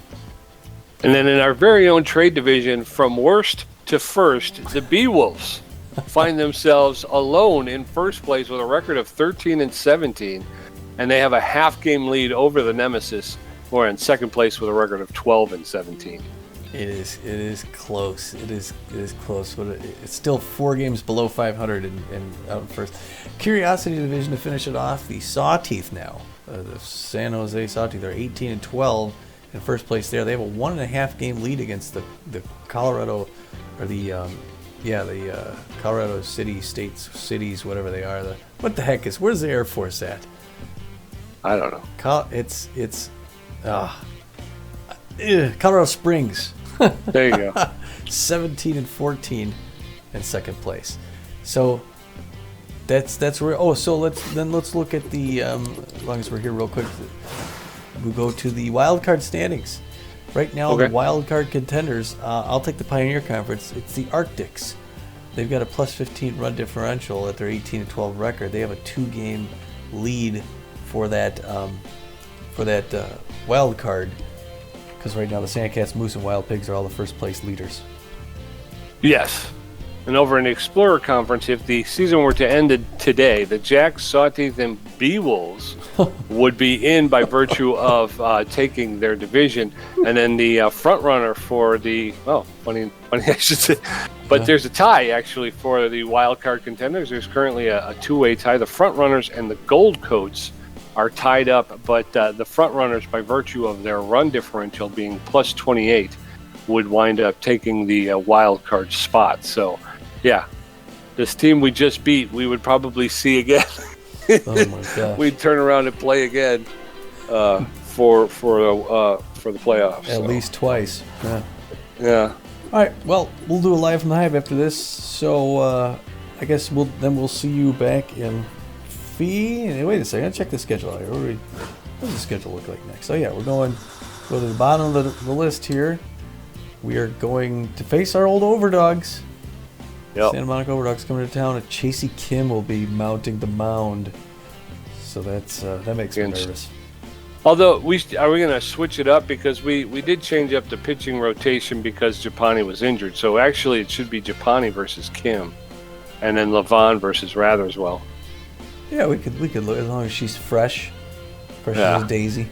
And then in our very own trade division, from worst to first, the Beewolves find themselves alone in first place with a record of 13-17, and they have a half-game lead over the Nemesis, who are in second place with a record of 12-17. It is close. It is close, but it's still 4 games below 500 and out in first. Curiosity Division to finish it off. The Sawteeth now, the San Jose Sawteeth are 18-12 in first place there. They have a 1.5 game lead against the Colorado, or the Colorado cities, whatever they are. What the heck where's the Air Force at? I don't know. It's Colorado Springs. There you go. 17-14 in second place. So that's where. Oh, so let's look at the. As long as we're here, real quick, we go to the wild card standings. Right now, Okay. The wild card contenders. I'll take the Pioneer Conference. It's the Arctics. They've got a plus 15 run differential at their 18-12 record. They have a 2-game lead for that wild card. Because right now the Sandcats, Moose, and Wild Pigs are all the first place leaders. Yes. And over in the Explorer Conference, if the season were to end today, the Jacks, Sawteeth, and Beewolves would be in by virtue of taking their division. And then the front runner for the, funny I should say, but there's a tie actually for the wild card contenders. There's currently a 2-way tie. The front runners and the Gold Coats are tied up, but the front runners, by virtue of their run differential being plus 28, would wind up taking the wild card spot. So, yeah, this team we just beat, we would probably see again. Oh my gosh! We'd turn around and play again for the playoffs. At least twice. Yeah. Yeah. All right. Well, we'll do a live from the Hive after this. So I guess we'll see you back in. Wait a second, I'll check the schedule out here. What does the schedule look like next? So yeah, we're go to the bottom of the list here. We are going to face our old overdogs. Yep. Santa Monica Overdogs coming to town, and Chasey Kim will be mounting the mound. So that makes me nervous. Although, are we going to switch it up? Because we did change up the pitching rotation because Japani was injured. So actually it should be Japani versus Kim, and then Levon versus Ratherswell. Yeah, we could look, as long as she's fresh as a daisy.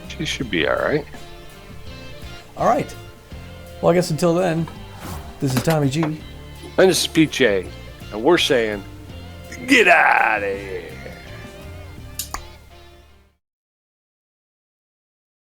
She should be all right. All right. Well, I guess until then, this is Tommy G. And this is PJ, and we're saying, get out of here.